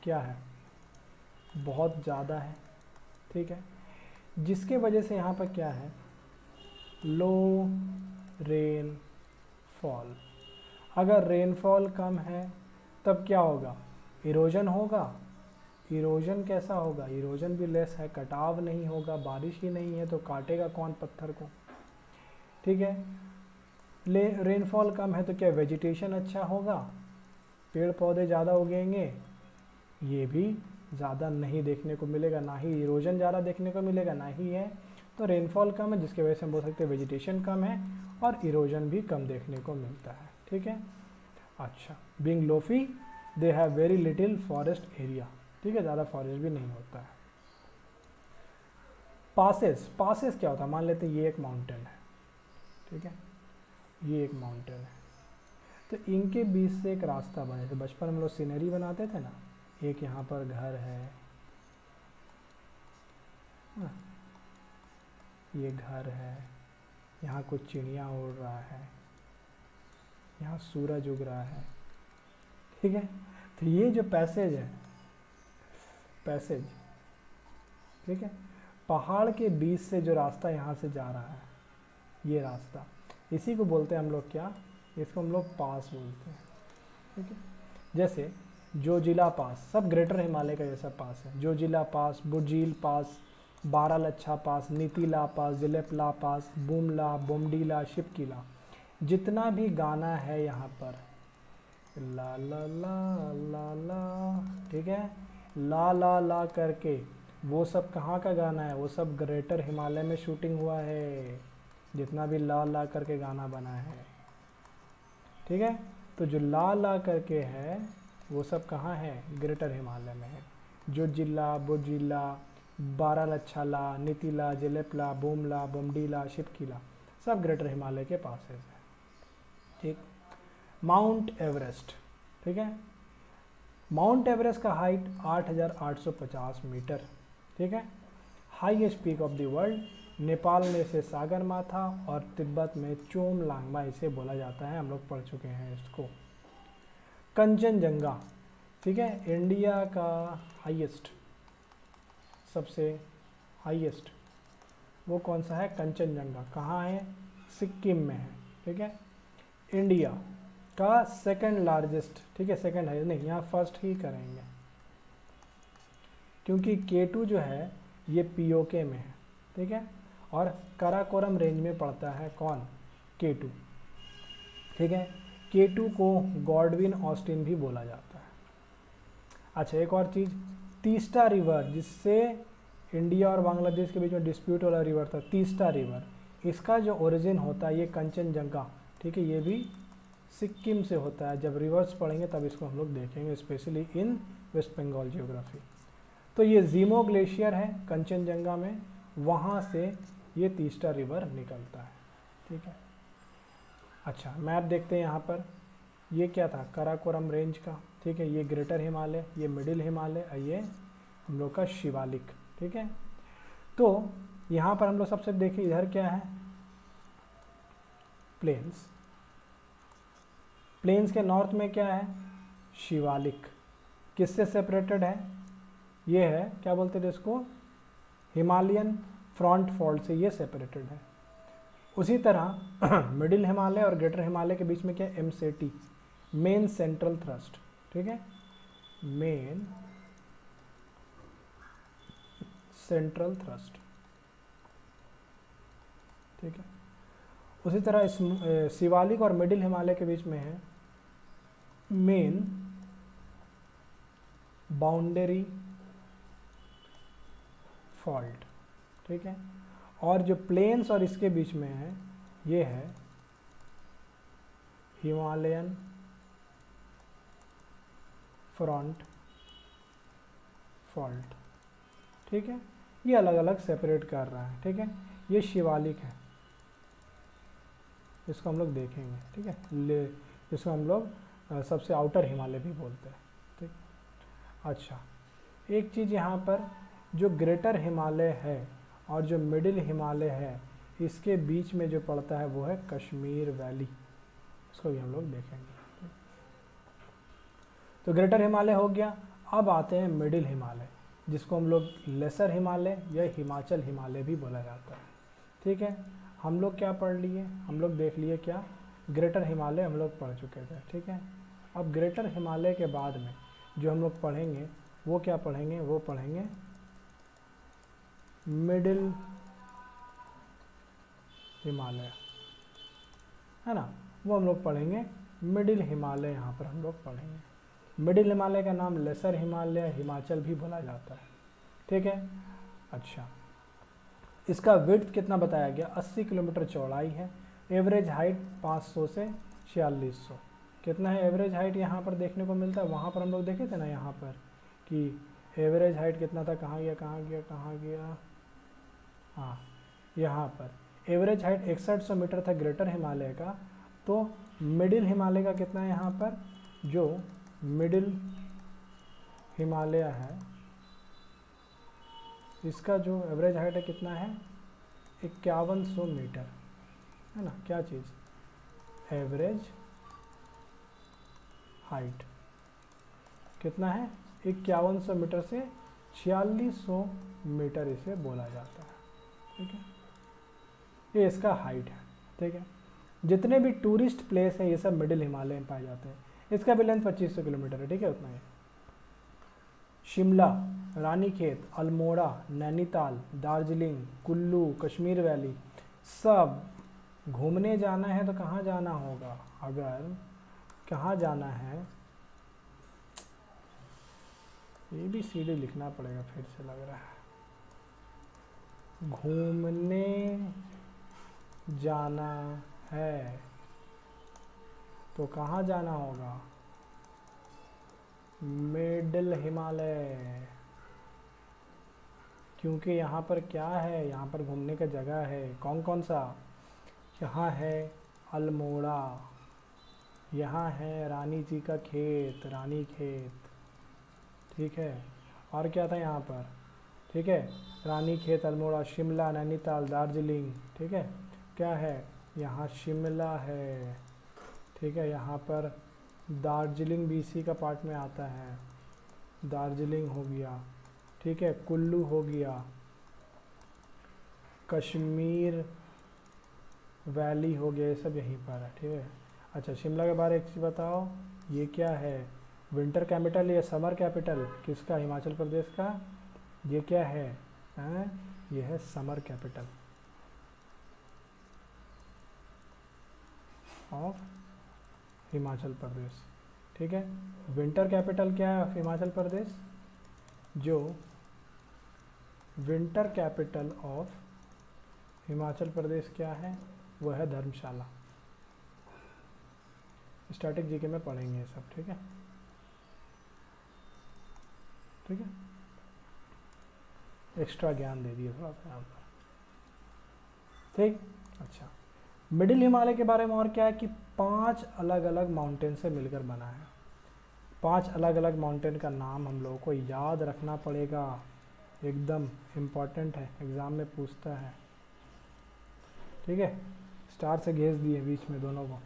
क्या है? बहुत ज़्यादा है, ठीक है, जिसके वजह से यहाँ पर क्या है? लो रेन फॉल। अगर रेनफॉल कम है तब क्या होगा? इरोजन होगा। इरोजन कैसा होगा? इरोजन भी लेस है, कटाव नहीं होगा, बारिश ही नहीं है तो काटेगा कौन पत्थर को, ठीक है। रेनफॉल कम है तो क्या वेजिटेशन अच्छा होगा? पेड़ पौधे ज़्यादा उगेंगे? ये भी ज़्यादा नहीं देखने को मिलेगा, ना ही इरोजन ज़्यादा देखने को मिलेगा, ना ही है। तो रेनफॉल कम है जिसकी वजह से हम बोल सकते हैं वेजिटेशन कम है और इरोजन भी कम देखने को मिलता है, ठीक है। अच्छा, being lofi they have very little forest area, ठीक है, ज़्यादा फॉरेस्ट भी नहीं होता है। पासेस, पासेस क्या होता है? मान लेते हैं ये एक माउंटेन है, ठीक है, ये एक माउंटेन है, तो इनके बीच से एक रास्ता बने थे। बचपन में हम लोग सीनरी बनाते थे ना, एक यहाँ पर घर है ना, ये घर है, यहाँ कुछ चिड़िया उड़ रहा है, यहाँ सूरज उग रहा है, ठीक है। तो ये जो पैसेज है, पैसेज, ठीक है, पहाड़ के बीच से जो रास्ता यहाँ से जा रहा है, ये रास्ता, इसी को बोलते हैं हम लोग क्या? इसको हम लोग पास बोलते हैं, ठीक है। जैसे जोजिला पास, सब ग्रेटर हिमालय का जैसा पास है। जोजिला पास, बुर्जील पास, बारालच्छा पास, नीतीला पास, जिलेपला पास, बूमला, बोमडीला, शिपकीला, जितना भी गाना है यहाँ पर, ला ला ला ला ला, ठीक है, ला ला ला करके, वो सब कहाँ का गाना है? वो सब ग्रेटर हिमालय में शूटिंग हुआ है, जितना भी ला ला करके गाना बना है, ठीक है। तो जो ला ला करके है वो सब कहाँ है? ग्रेटर हिमालय में है। जो जिला, बुर्जिला, बारालच्छाला, नीतीला, जिलेपला, बूमला, बोमडीला, शिपकीला, सब ग्रेटर हिमालय के पास है, ठीक। माउंट एवरेस्ट, ठीक है, माउंट एवरेस्ट का हाइट 8,850 मीटर, ठीक है। Highest peak of the world, Nepal में इसे सागरमाथा और तिब्बत में चोमलांगमा इसे बोला जाता है, हम लोग पढ़ चुके हैं इसको। कंचनजंगा, ठीक है, इंडिया का हाईएस्ट, सबसे हाईएस्ट वो कौन सा है? कंचनजंगा। कहाँ है? सिक्किम में है, ठीक है। इंडिया का सेकंड लार्जेस्ट, ठीक है, सेकंड है नहीं, यहाँ फर्स्ट ही करेंगे क्योंकि K2 जो है ये POK में है, ठीक है, और काराकोरम रेंज में पड़ता है कौन? K2, ठीक है। K2 को गॉडविन ऑस्टिन भी बोला जाता है। अच्छा, एक और चीज़, तीस्ता रिवर, जिससे इंडिया और बांग्लादेश के बीच में डिस्प्यूट वाला रिवर था, तीस्ता रिवर, इसका जो ओरिजिन होता है ये कंचनजंगा, ठीक है, ये भी सिक्किम से होता है। जब रिवर्स पढ़ेंगे तब इसको हम लोग देखेंगे, specially in West Bengal geography. तो ये जीमो ग्लेशियर है कंचनजंगा में, वहाँ से ये तीस्ता रिवर निकलता है, ठीक है। अच्छा, मैप देखते हैं यहाँ पर, ये क्या था? काराकोरम रेंज का, ठीक है, ये ग्रेटर हिमालय, ये मिडिल हिमालय और ये हम लोग का शिवालिक, ठीक है। तो यहाँ पर हम लोग सबसे देखिए इधर क्या है? प्लेन्स। प्लेन्स के नॉर्थ में क्या है? शिवालिक। किससे सेपरेटेड है? ये है, क्या बोलते थे इसको? हिमालयन फ्रंट फॉल्ट से ये सेपरेटेड है। उसी तरह मिडिल हिमालय और ग्रेटर हिमालय के बीच में क्या है? MCT, मेन सेंट्रल थ्रस्ट, ठीक है। मेन सेंट्रल थ्रस्ट, ठीक है। उसी तरह शिवालिक और मिडिल हिमालय के बीच में है मेन बाउंड्री फॉल्ट, ठीक है। और जो प्लेन्स और इसके बीच में है ये है हिमालयन फ्रंट फॉल्ट, ठीक है। ये अलग अलग सेपरेट कर रहा है, ठीक है। ये शिवालिक है, इसको हम लोग देखेंगे, ठीक है। इसको हम लोग सबसे आउटर हिमालय भी बोलते हैं, ठीक। अच्छा, एक चीज़ यहाँ पर जो ग्रेटर हिमालय है और जो मिडिल हिमालय है इसके बीच में जो पड़ता है वो है कश्मीर वैली, इसको भी हम लोग देखेंगे। तो ग्रेटर हिमालय हो गया। अब आते हैं मिडिल हिमालय, जिसको हम लोग लेसर हिमालय या हिमाचल हिमालय भी बोला जाता है, ठीक है। हम लोग क्या पढ़ लिए, हम लोग देख लिए क्या, ग्रेटर हिमालय हम लोग पढ़ चुके थे, ठीक है। अब ग्रेटर हिमालय के बाद में जो हम लोग पढ़ेंगे वो क्या पढ़ेंगे, वो पढ़ेंगे मिडिल हिमालय, है ना। वो हम लोग पढ़ेंगे मिडिल हिमालय, यहाँ पर हम लोग पढ़ेंगे। मिडिल हिमालय का नाम लेसर हिमालय, हिमाचल भी बोला जाता है, ठीक है। अच्छा, इसका विड्थ कितना बताया गया, 80 किलोमीटर चौड़ाई है। एवरेज हाइट 500 से 4600, कितना है एवरेज हाइट यहाँ पर देखने को मिलता है। वहाँ पर हम लोग देखे थे ना यहाँ पर कि एवरेज हाइट कितना था, कहाँ गया कहाँ गया कहाँ गया, हाँ यहाँ पर एवरेज हाइट 6100 मीटर था ग्रेटर हिमालय का। तो मिडिल हिमालय का कितना है यहाँ पर, जो मिडिल हिमालय है इसका जो एवरेज हाइट है कितना है, 5100 मीटर, है ना। क्या चीज़, एवरेज हाइट कितना है, 5100 मीटर से 4600 मीटर इसे बोला जाता है, ठीक है। ये इसका हाइट है, ठीक है। जितने भी टूरिस्ट प्लेस हैं ये सब मिडिल हिमालय में पाए जाते हैं। इसका भी लेंथ 2500 किलोमीटर है, ठीक है, उतना ही। शिमला, रानीखेत, अल्मोड़ा, नैनीताल, दार्जिलिंग, कुल्लू, कश्मीर वैली, सब घूमने जाना है तो कहाँ जाना होगा, अगर कहाँ जाना है, ये भी सीधे लिखना पड़ेगा फिर से लग रहा है, घूमने जाना है तो कहाँ जाना होगा, मिडिल हिमालय, क्योंकि यहाँ पर क्या है, यहाँ पर घूमने का जगह है। कौन कौन सा, यहाँ है अल्मोड़ा, यहाँ है रानी जी का खेत, रानी खेत, ठीक है। और क्या था यहाँ पर, ठीक है, रानी खेत, अल्मोड़ा, शिमला, नैनीताल, दार्जिलिंग, ठीक है। क्या है, यहाँ शिमला है, ठीक है। यहाँ पर दार्जिलिंग भी इसी का पार्ट में आता है, दार्जिलिंग हो गया, ठीक है। कुल्लू हो गया, कश्मीर वैली हो गया, ये सब यहीं पर है, ठीक है। अच्छा, शिमला के बारे में एक चीज़ बताओ, ये क्या है, विंटर कैपिटल या समर कैपिटल किसका, हिमाचल प्रदेश का, ये क्या है, ये है summer capital of Himachal Pradesh, ठीक है। विंटर कैपिटल क्या है हिमाचल प्रदेश, जो winter capital of Himachal Pradesh क्या है, वह है धर्मशाला। स्टैटिक जीके में पढ़ेंगे ये सब, ठीक है, ठीक है। एक्स्ट्रा ज्ञान दे दिए थोड़ा सा यहाँ पर, ठीक। अच्छा, मिडिल हिमालय के बारे में और क्या है कि 5 अलग अलग माउंटेन से मिलकर बना है। 5 अलग अलग माउंटेन का नाम हम लोगों को याद रखना पड़ेगा, एकदम इम्पॉर्टेंट है, एग्ज़ाम में पूछता है, ठीक है। स्टार से घेर दिए बीच में दोनों को।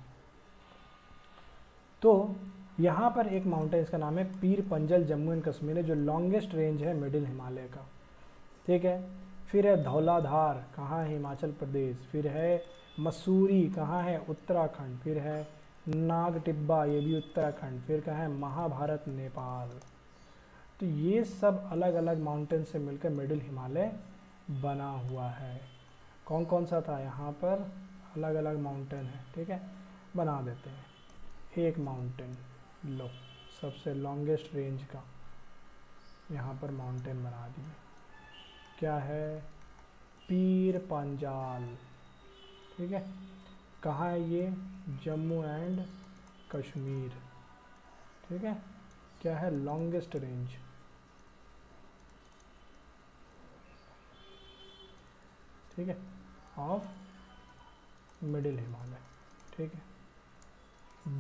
तो यहाँ पर एक माउंटेन, इसका नाम है पीर पंजल, जम्मू एंड कश्मीर है, जो लॉन्गेस्ट रेंज है मिडिल हिमालय का, ठीक है। फिर है धौलाधार, कहाँ है, हिमाचल प्रदेश। फिर है मसूरी, कहाँ है, उत्तराखंड। फिर है नाग टिब्बा, ये भी उत्तराखंड। फिर कहाँ है, महाभारत, नेपाल, तो ये सब अलग अलग माउंटेन से मिलकर मिडिल हिमालय बना हुआ है। कौन कौन सा था यहाँ पर, अलग अलग माउंटेन है, ठीक है, बना देते हैं। एक माउंटेन लो, सबसे लॉन्गेस्ट रेंज का यहाँ पर माउंटेन बना दिए, क्या है, पीर पंजाल, ठीक है। कहाँ है ये, जम्मू एंड कश्मीर, ठीक है। क्या है, लॉन्गेस्ट रेंज, ठीक है, ऑफ मिडिल हिमालय, ठीक है।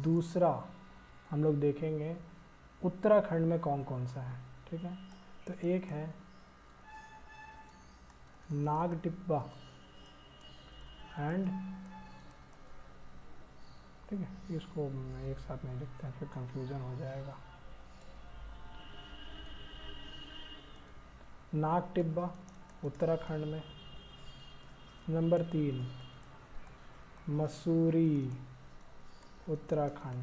दूसरा हम लोग देखेंगे उत्तराखंड में कौन कौन सा है, ठीक है। तो एक है नाग टिब्बा एंड, ठीक है, इसको एक साथ नहीं लिखते हैं फिर कंफ्यूजन हो जाएगा। नाग टिब्बा उत्तराखंड में। नंबर 3 मसूरी उत्तराखंड,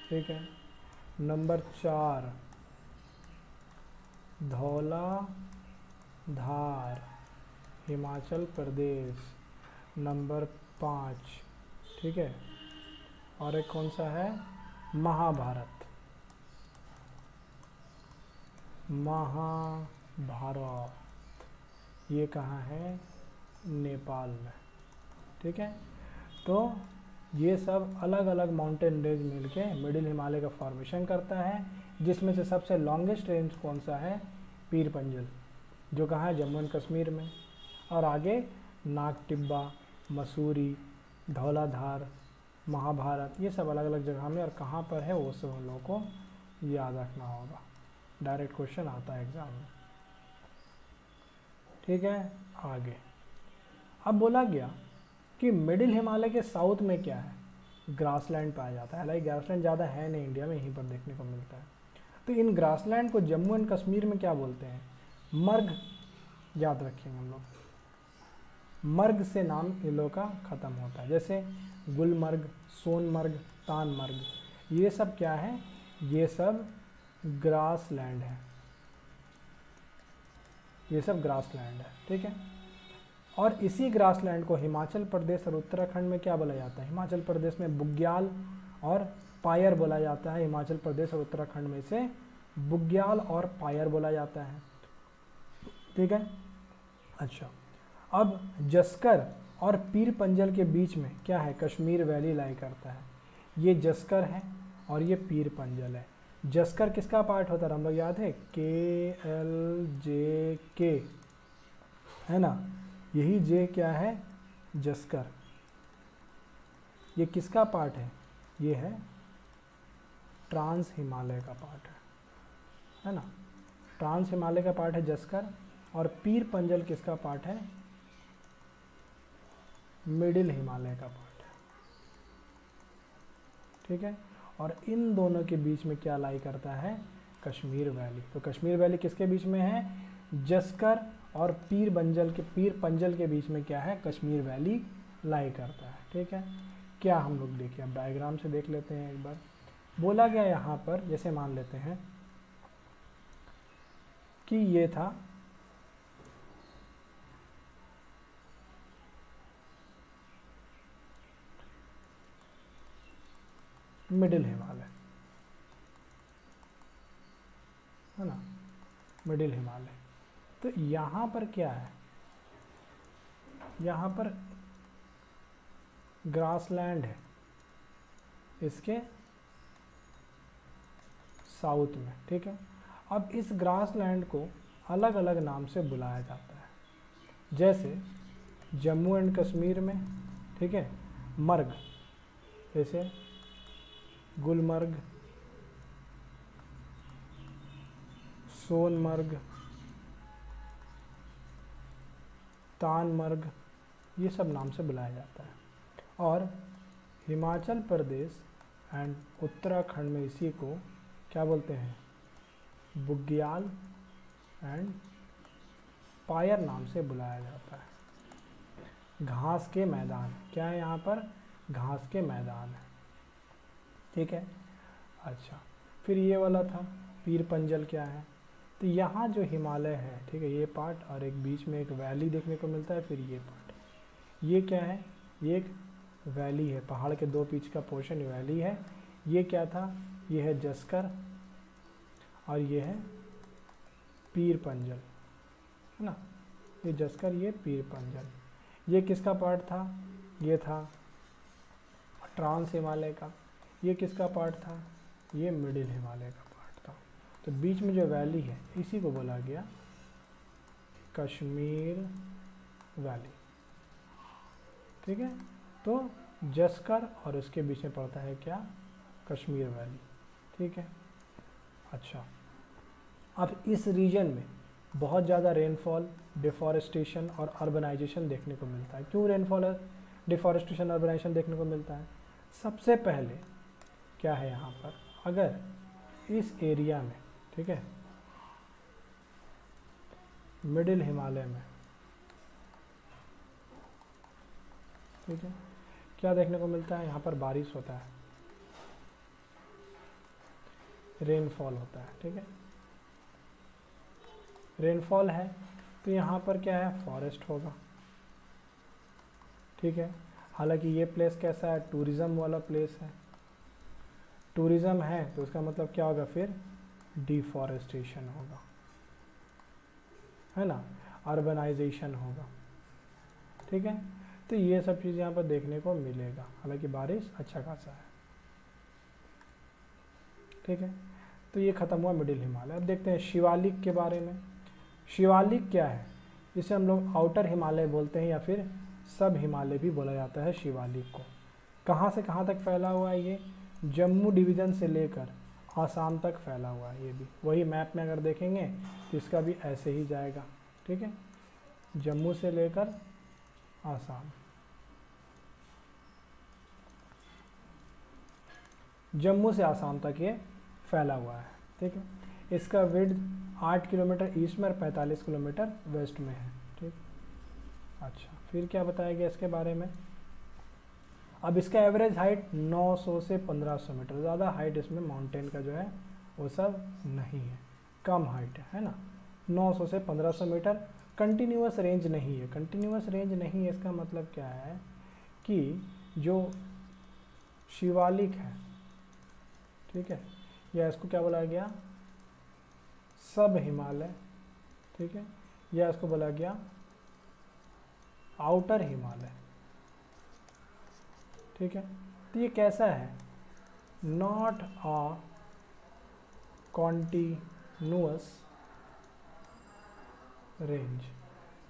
ठीक है। नंबर 4 धौला धार हिमाचल प्रदेश। नंबर 5, ठीक है। और एक कौन सा है, महाभारत, महाभारत, ये कहाँ है, नेपाल में, ठीक है। तो ये सब अलग अलग माउंटेन रेंज मिलके मिडिल हिमालय का फॉर्मेशन करता है, जिसमें से सबसे लॉन्गेस्ट रेंज कौन सा है, पीर पंजल, जो कहाँ है, जम्मू एंड कश्मीर में। और आगे नाग टिब्बा, मसूरी, धौलाधार, महाभारत, ये सब अलग अलग जगह में और कहाँ पर है वो सब हम लोगों को याद रखना होगा, डायरेक्ट क्वेश्चन आता है एग्जाम में, ठीक है। आगे अब बोला गया कि मिडिल हिमालय के साउथ में क्या है, ग्रासलैंड पाया जाता है। हालांकि ग्रासलैंड ज़्यादा है नहीं इंडिया में, यहीं पर देखने को मिलता है। तो इन ग्रासलैंड को जम्मू एंड कश्मीर में क्या बोलते हैं, मर्ग, याद रखेंगे हम लोग, मर्ग से नाम इन लोगों का ख़त्म होता है। जैसे गुलमर्ग, सोनमर्ग, तानमर्ग, ये सब क्या है, ये सब ग्रासलैंड है, ये सब ग्रासलैंड है, ठीक है। और इसी ग्रासलैंड को हिमाचल प्रदेश और उत्तराखंड में क्या बोला जाता है, हिमाचल प्रदेश में बुग्याल और पायर बोला जाता है, हिमाचल प्रदेश और उत्तराखंड में से बुग्याल और पायर बोला जाता है, ठीक है। अच्छा, अब जस्कर और पीर पंजल के बीच में क्या है, कश्मीर वैली लाई करता है। ये जस्कर है और ये पीर पंजल है। जस्कर किसका पार्ट होता है, हम लोग याद है, KLJK, है ना, यही जे क्या है, जस्कर। ये किसका पार्ट है, ये है ट्रांस हिमालय का पार्ट है ना, ट्रांस हिमालय का पार्ट है जस्कर। और पीर पंजल किसका पार्ट है, मिडिल हिमालय का पार्ट है, ठीक है। और इन दोनों के बीच में क्या लाई करता है, कश्मीर वैली। तो कश्मीर वैली किसके बीच में है, जस्कर और पीर पंजल के बीच में क्या है, कश्मीर वैली लाई करता है, ठीक है। क्या हम लोग देखिए, अब डायग्राम से देख लेते हैं एक बार। बोला गया यहाँ पर, जैसे मान लेते हैं कि ये था मिडिल हिमालय, है ना, मिडिल हिमालय। तो यहाँ पर क्या है, यहाँ पर ग्रासलैंड है इसके साउथ में, ठीक है। अब इस ग्रासलैंड को अलग अलग नाम से बुलाया जाता है, जैसे जम्मू एंड कश्मीर में, ठीक है, मर्ग, जैसे गुलमर्ग, सोनमर्ग, तानमर्ग, ये सब नाम से बुलाया जाता है। और हिमाचल प्रदेश एंड उत्तराखंड में इसी को क्या बोलते हैं, बुग्याल एंड पायर नाम से बुलाया जाता है। घास के मैदान, क्या है यहाँ पर, घास के मैदान है, ठीक है। अच्छा, फिर ये वाला था पीर पंजल क्या है? तो यहाँ जो हिमालय है, ठीक है, ये पार्ट और एक बीच में एक वैली देखने को मिलता है, फिर ये पार्ट, ये क्या है? ये एक वैली है, पहाड़ के दो बीच का पोर्शन वैली है। ये क्या था? ये है जस्कर और ये है पीर पंजल, है ना? ये जस्कर, ये पीर पंजल। ये किसका पार्ट था? ये था ट्रांस हिमालय का। ये किसका पार्ट था? ये मिडिल हिमालय का पार्ट था। तो बीच में जो वैली है इसी को बोला गया कश्मीर वैली, ठीक है। तो जस्कर और उसके बीच में पड़ता है क्या? कश्मीर वैली, ठीक है। अच्छा, अब इस रीजन में बहुत ज़्यादा रेनफॉल, डिफॉरेस्टेशन और अर्बनाइजेशन देखने को मिलता है। क्यों रेनफॉल और डिफॉरेस्टेशन अर्बनाइजेशन देखने को मिलता है? सबसे पहले क्या है यहाँ पर, अगर इस एरिया में, ठीक है, मिडिल हिमालय में, ठीक है, क्या देखने को मिलता है? यहाँ पर बारिश होता है, रेनफॉल होता है, ठीक है। रेनफॉल है तो यहाँ पर क्या है? फॉरेस्ट होगा, ठीक है। हालांकि ये प्लेस कैसा है? टूरिज़्म वाला प्लेस है। टूरिज़्म है तो उसका मतलब क्या होगा? फिर डिफॉरेस्टेशन होगा, है ना, अर्बनाइजेशन होगा, ठीक है। तो ये सब चीज़ यहाँ पर देखने को मिलेगा। हालांकि बारिश अच्छा खासा है, ठीक है। तो ये ख़त्म हुआ मिडिल हिमालय। अब देखते हैं शिवालिक के बारे में। शिवालिक क्या है? इसे हम लोग आउटर हिमालय बोलते हैं या फिर सब हिमालय भी बोला जाता है शिवालिक को। कहाँ से कहाँ तक फैला हुआ है ये? जम्मू डिवीज़न से लेकर आसाम तक फैला हुआ है। ये भी वही मैप में अगर देखेंगे तो इसका भी ऐसे ही जाएगा, ठीक है, जम्मू से लेकर आसाम, जम्मू से आसाम तक ये फैला हुआ है, ठीक है। इसका विड्थ 8 किलोमीटर ईस्ट में और 45 किलोमीटर वेस्ट में है, ठीक। अच्छा, फिर क्या बताया गया इसके बारे में? अब इसका एवरेज हाइट 900 से 1500 मीटर, ज़्यादा हाइट इसमें माउंटेन का जो है वो सब नहीं है, कम हाइट है ना। 900 से 1500 मीटर, कंटिन्यूअस रेंज नहीं है। कंटिन्यूअस रेंज नहीं है इसका मतलब क्या है कि जो शिवालिक है, ठीक है, या इसको क्या बोला गया? सब हिमालय, ठीक है, या इसको बोला गया आउटर हिमालय, ठीक है। तो ये कैसा है? नॉट अ कॉन्टिन्यूअस रेंज,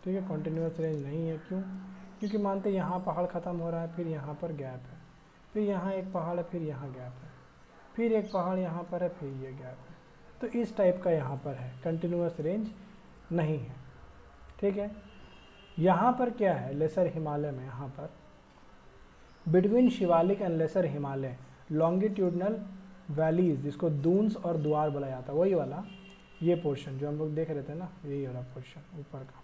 ठीक है, कॉन्टिन्यूअस रेंज नहीं है। क्यों? क्योंकि मानते यहाँ पहाड़ ख़त्म हो रहा है, फिर यहाँ पर गैप है, फिर यहाँ एक पहाड़ है, फिर यहाँ गैप है, फिर एक पहाड़ यहाँ पर है, फिर ये गैप है। तो इस टाइप का यहाँ पर है, कंटिन्यूअस रेंज नहीं है, ठीक है। यहाँ पर क्या है? लेसर हिमालय में यहाँ पर between Shivalik and lesser Himalaya longitudinal valleys, जिसको दून्स और द्वार बोला जाता है, वही वाला ये पोर्शन जो हम लोग देख रहे थे ना, यही वाला पोर्शन ऊपर का,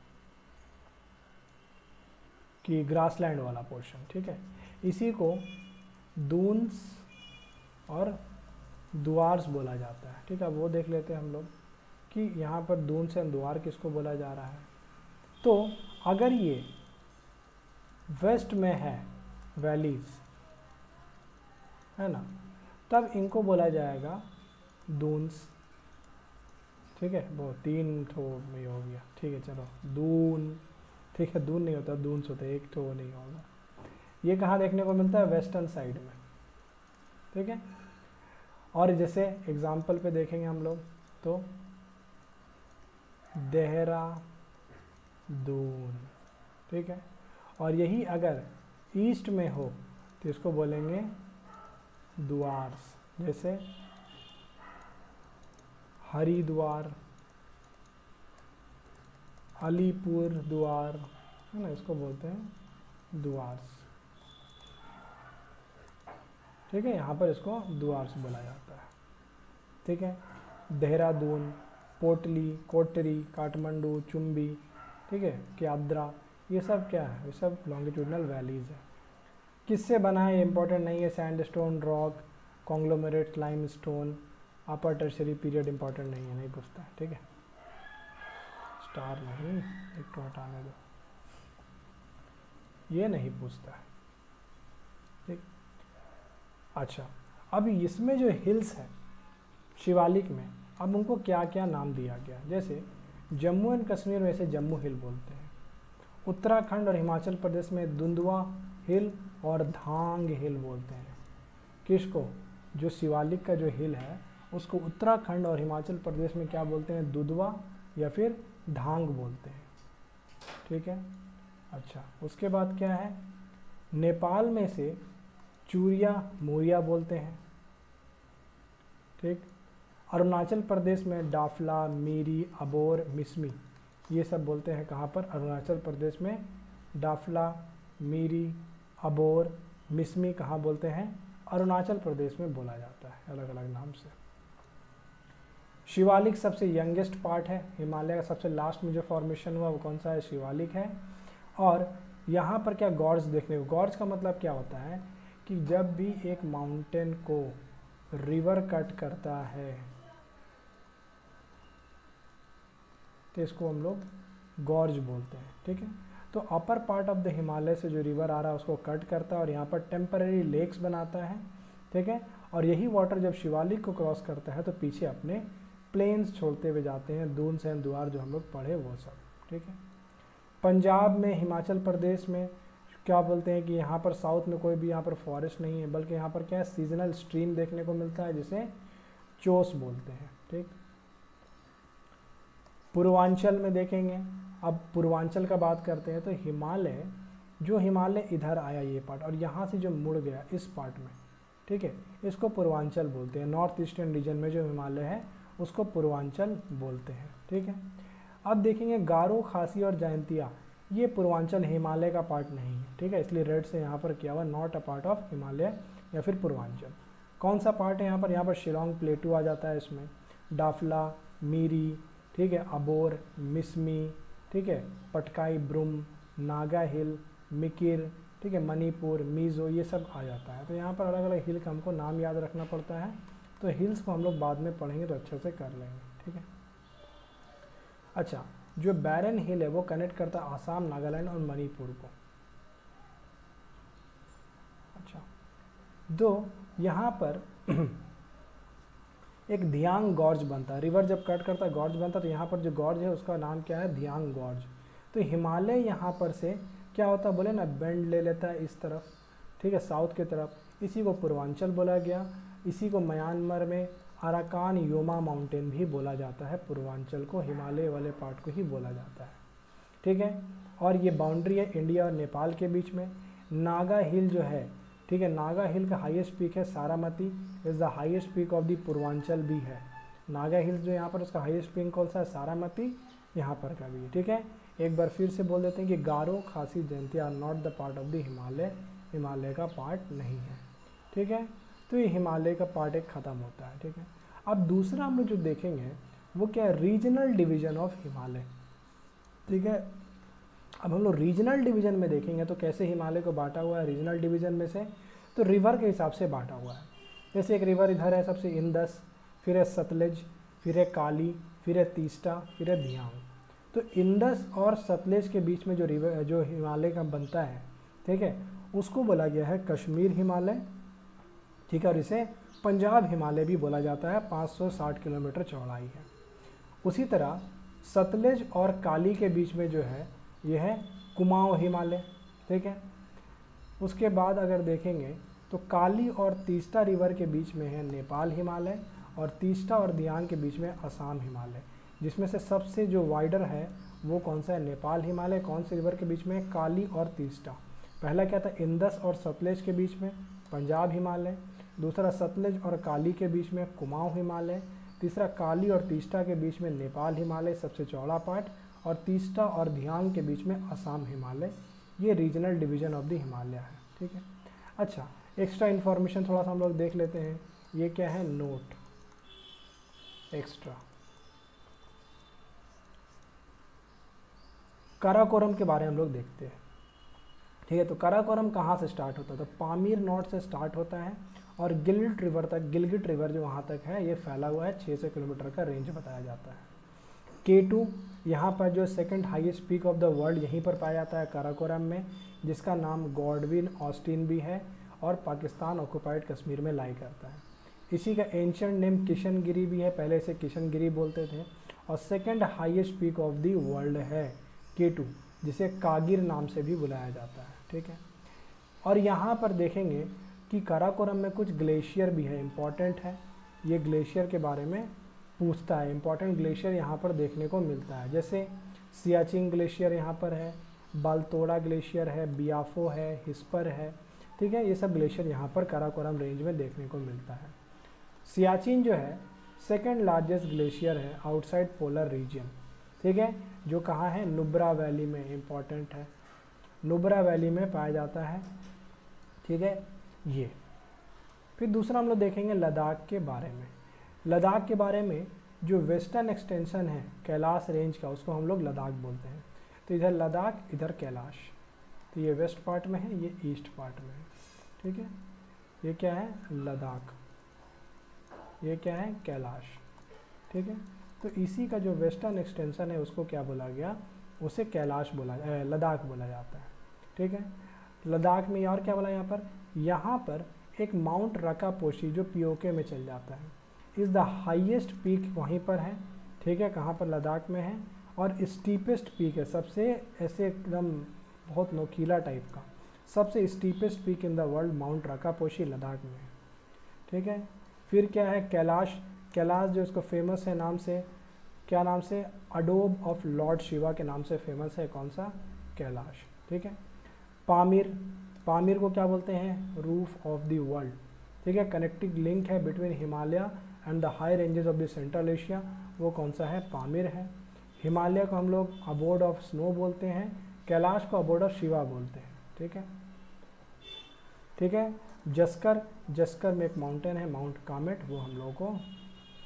कि ग्रासलैंड वाला पोर्शन, ठीक है, इसी को दून्स और द्वार्स बोला जाता है, ठीक है। वो देख लेते हैं हम लोग कि यहाँ पर दून्स एंड द्वार किसको बोला जा रहा है। तो अगर ये वेस्ट में है वैलीज, है ना, तब इनको बोला जाएगा दून्स, ठीक है। वो 3 ठो में हो गया, ठीक है, चलो दून, ठीक है, दून नहीं होता, दून्स होता है, एक ठो नहीं होगा। ये कहाँ देखने को मिलता है? वेस्टर्न साइड में, ठीक है। और जैसे एग्जाम्पल पे देखेंगे हम लोग तो देहरादून, ठीक है। और यही अगर ईस्ट में हो तो इसको बोलेंगे द्वार्स, जैसे हरिद्वार, अलीपुर द्वार, है ना, इसको बोलते हैं द्वार्स, ठीक है। यहाँ पर इसको द्वार्स बोला जाता है, ठीक है। देहरादून, पोटली, कोटरी, काठमांडू, चुम्बी, ठीक है, क्याद्रा, ये सब क्या है? ये सब लॉन्गिट्यूडनल वैलीज है। किससे बना है ये इंपॉर्टेंट नहीं है, सैंडस्टोन, रॉक, कॉन्ग्लोमरेट, लाइमस्टोन, अपर टर्शियरी पीरियड इंपॉर्टेंट नहीं है, नहीं पूछता है, ठीक है। स्टार नहीं, एक तो हटाने दो, ये नहीं पूछता है, ठीक। अच्छा, अब इसमें जो हिल्स है शिवालिक में, अब उनको क्या क्या नाम दिया गया, जैसे जम्मू एंड कश्मीर में इसे जम्मू हिल बोलते हैं, उत्तराखंड और हिमाचल प्रदेश में दुंदुआ हिल और धांग हिल बोलते हैं। किसको? जो शिवालिक का जो हिल है उसको उत्तराखंड और हिमाचल प्रदेश में क्या बोलते हैं? दुधवा या फिर धांग बोलते हैं, ठीक है। अच्छा, उसके बाद क्या है, नेपाल में से चूरिया मोरिया बोलते हैं, ठीक। अरुणाचल प्रदेश में डाफला, मीरी, अबोर, मिसमी, ये सब बोलते हैं कहाँ पर? अरुणाचल प्रदेश में डाफला, मीरी, अबोर, मिसमी कहाँ बोलते हैं? अरुणाचल प्रदेश में बोला जाता है अलग अलग नाम से। शिवालिक सबसे यंगेस्ट पार्ट है, हिमालय का सबसे लास्ट में जो फॉर्मेशन हुआ वो कौन सा है? शिवालिक है। और यहाँ पर क्या गॉर्ज देखने को, गॉर्ज का मतलब क्या होता है कि जब भी एक माउंटेन को रिवर कट करता है तो इसको हम लोग गॉर्ज बोलते हैं, ठीक है। तो upper part of the Himalaya से जो रिवर आ रहा है उसको कट करता है और यहाँ पर टेम्पररी लेक्स बनाता है, ठीक है। और यही वाटर जब शिवालिक को क्रॉस करता है तो पीछे अपने प्लेन्स छोड़ते हुए जाते हैं, दून सेन दुआर जो हम लोग पढ़े वो सब, ठीक है। पंजाब में, हिमाचल प्रदेश में क्या बोलते हैं कि यहाँ पर साउथ में कोई भी यहाँ पर फॉरेस्ट नहीं है, बल्कि यहाँ पर क्या है, सीजनल स्ट्रीम देखने को मिलता है जिसे चोस बोलते हैं, ठीक। पूर्वांचल में देखेंगे, अब पूर्वांचल का बात करते हैं तो हिमालय, जो हिमालय इधर आया ये पार्ट और यहाँ से जो मुड़ गया इस पार्ट में, ठीक है, इसको पूर्वांचल बोलते हैं। नॉर्थ ईस्टर्न रीजन में जो हिमालय है उसको पूर्वांचल बोलते हैं, ठीक है। अब देखेंगे गारो, खासी और जयंतिया, ये पूर्वांचल हिमालय का पार्ट नहीं है, ठीक है, इसलिए रेड से यहाँ पर किया हुआ, not a part of Himalaya या फिर पूर्वांचल। कौन सा पार्ट है यहाँ पर? यहाँ पर शिलोंग प्लेटू आ जाता है इसमें, डाफला, मीरी, ठीक है, अबोर, मिसमी, ठीक है, पटकाई, ब्रूम, नागा हिल, मिकिर, ठीक है, मणिपुर, मिजो, ये सब आ जाता है। तो यहाँ पर अलग अलग हिल का हमको नाम याद रखना पड़ता है, तो हिल्स को हम लोग बाद में पढ़ेंगे तो अच्छे से कर लेंगे, ठीक है। अच्छा, जो बैरन हिल है वो कनेक्ट करता है आसाम, नागालैंड और मणिपुर को। अच्छा, दो यहाँ पर एक धियांग गॉर्ज बनता है, रिवर जब कट करता है गॉर्ज बनता है, तो यहाँ पर जो गॉर्ज है उसका नाम क्या है? धियांग गॉर्ज। तो हिमालय यहाँ पर से क्या होता है, बोले ना, बेंड ले लेता है इस तरफ, ठीक है, साउथ की तरफ, इसी को पूर्वांचल बोला गया। इसी को म्यांमार में अराकान योमा माउंटेन भी बोला जाता है, पूर्वांचल को, हिमालय वाले पार्ट को ही बोला जाता है, ठीक है। और ये बाउंड्री है इंडिया और नेपाल के बीच में। नागा हिल जो है, ठीक है, नागा हिल का हाईएस्ट पीक है Saramati, is the highest peak of the Purvanchal भी है। नागा हिल्स जो यहाँ पर उसका हाईएस्ट पीक कौन सा है? सारामती, यहाँ पर का भी है, ठीक है। एक बार फिर से बोल देते हैं कि Garo, Khasi, Jaintia are not the part of the Himalaya, Himalaya का पार्ट नहीं है, ठीक है। तो ये हिमालय का पार्ट एक ख़त्म होता है, ठीक है। अब दूसरा हम लोग जो देखेंगे वो क्या है? रीजनल डिवीजन ऑफ हिमालय, ठीक है। अब हम लोग रीजनल डिवीजन में देखेंगे तो कैसे हिमालय को बांटा हुआ है रीजनल डिवीजन में से, तो रिवर के हिसाब से बांटा हुआ है। जैसे एक रिवर इधर है सबसे इंदस, फिर है सतलज, फिर है काली, फिर है तीस्ता, फिर है धियांग। तो इंदस और सतलज के बीच में जो रिवर, जो हिमालय का बनता है, ठीक है, उसको बोला गया है कश्मीर हिमालय, ठीक है। और इसे पंजाब हिमालय भी बोला जाता है, 560 किलोमीटर चौड़ाई है। उसी तरह सतलज और काली के बीच में जो है ये है कुमाऊं हिमालय, ठीक है। उसके बाद अगर देखेंगे तो काली और तीस्ता रिवर के बीच में है नेपाल हिमालय, और तीस्ता और धियांग के बीच में असम हिमालय, जिसमें से सबसे जो वाइडर है वो कौन सा है? नेपाल हिमालय। कौन से रिवर के बीच में? काली और तीस्ता। पहला क्या था? इंदस और सतलज के बीच में पंजाब हिमालय, दूसरा सतलज और काली के बीच में कुमाऊं हिमालय, तीसरा काली और तीस्ता के बीच में नेपाल हिमालय सबसे चौड़ा पार्ट, और तीस्ता और धियांग के बीच में असम हिमालय। ये regional division of the Himalaya है, ठीक है। अच्छा, एक्स्ट्रा इन्फॉर्मेशन थोड़ा सा हम लोग देख लेते हैं। ये क्या है? Note extra. काराकोरम के बारे में हम लोग देखते हैं। ठीक है। तो काराकोरम कहाँ से स्टार्ट होता है? तो पामीर नॉर्थ से स्टार्ट होता है और गिलगिट रिवर तक, गिलगिट रिवर जो वहाँ तक है ये फैला हुआ है, 600 किलोमीटर का रेंज बताया जाता है। K2 यहाँ पर जो second highest peak of the world यहीं पर पाया जाता है काराकोरम में, जिसका नाम गॉडविन ऑस्टिन भी है और पाकिस्तान ऑक्युपाइड कश्मीर में लाई करता है। इसी का एंशिएंट नेम किशनगिरी भी है, पहले इसे किशनगिरी बोलते थे। और second highest peak of the world है K2, जिसे कागिर नाम से भी बुलाया जाता है। ठीक है। और यहाँ पर देखेंगे कि काराकोरम में कुछ ग्लेशियर भी है, इम्पॉर्टेंट है, ये ग्लेशियर के बारे में पूछता है। इम्पॉर्टेंट ग्लेशियर यहाँ पर देखने को मिलता है, जैसे सियाचिन ग्लेशियर यहाँ पर है, बालतोड़ा ग्लेशियर है, बियाफो है, हिस्पर है। ठीक है, ये सब ग्लेशियर यहाँ पर काराकोरम रेंज में देखने को मिलता है। सियाचिन जो है सेकेंड लार्जेस्ट ग्लेशियर है आउटसाइड पोलर रीजन। ठीक है, जो कहाँ है? नुब्रा वैली में, इम्पॉर्टेंट है, नुब्रा वैली में पाया जाता है। ठीक है, ये। फिर दूसरा हम लोग देखेंगे लद्दाख के बारे में। लद्दाख के बारे में जो वेस्टर्न एक्सटेंशन है कैलाश रेंज का, उसको हम लोग लद्दाख बोलते हैं। तो इधर लद्दाख, इधर कैलाश, तो ये वेस्ट पार्ट में है, ये ईस्ट पार्ट में है। ठीक है, ये क्या है? लद्दाख, ये क्या है? कैलाश। ठीक है, तो इसी का जो वेस्टर्न एक्सटेंशन है उसको क्या बोला गया? उसे कैलाश बोला, लद्दाख बोला जाता है। ठीक है, लद्दाख में और क्या बोला यहाँ पर एक माउंट रकापोशी जो पीओके में चल जाता है, इज़ द हाईएस्ट पीक वहीं पर है। ठीक है, कहाँ पर? लद्दाख में है। और स्टीपेस्ट पीक है, सबसे ऐसे एकदम बहुत नोकीला टाइप का, सबसे steepest peak in the world mount Rakaposhi Ladakh में है। ठीक है, फिर क्या है? कैलाश। कैलाश जो इसको फेमस है नाम से, क्या नाम से? अडोब ऑफ लॉर्ड शिवा के नाम से फेमस है। कौन सा? कैलाश। ठीक है, पामीर। पामीर को क्या बोलते हैं? Roof of the world. ठीक है, कनेक्टिंग लिंक है between Himalaya and the high ranges of the central Asia, वो कौन सा है? पामीर है। हिमालय को हम लोग अबोर्ड ऑफ स्नो बोलते हैं, कैलाश को अबोर्ड ऑफ शिवा बोलते हैं। ठीक है, ठीक है। जस्कर, जस्कर में एक माउंटेन है माउंट कामेट, वो हम लोगों को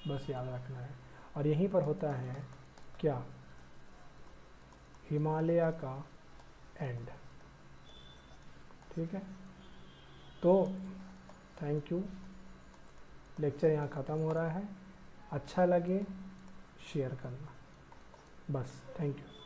बस याद रखना है। और यहीं पर होता है क्या? हिमालय का एंड। ठीक है, तो थैंक यू, लेक्चर यहाँ ख़त्म हो रहा है। अच्छा लगे शेयर करना, बस। Thank you.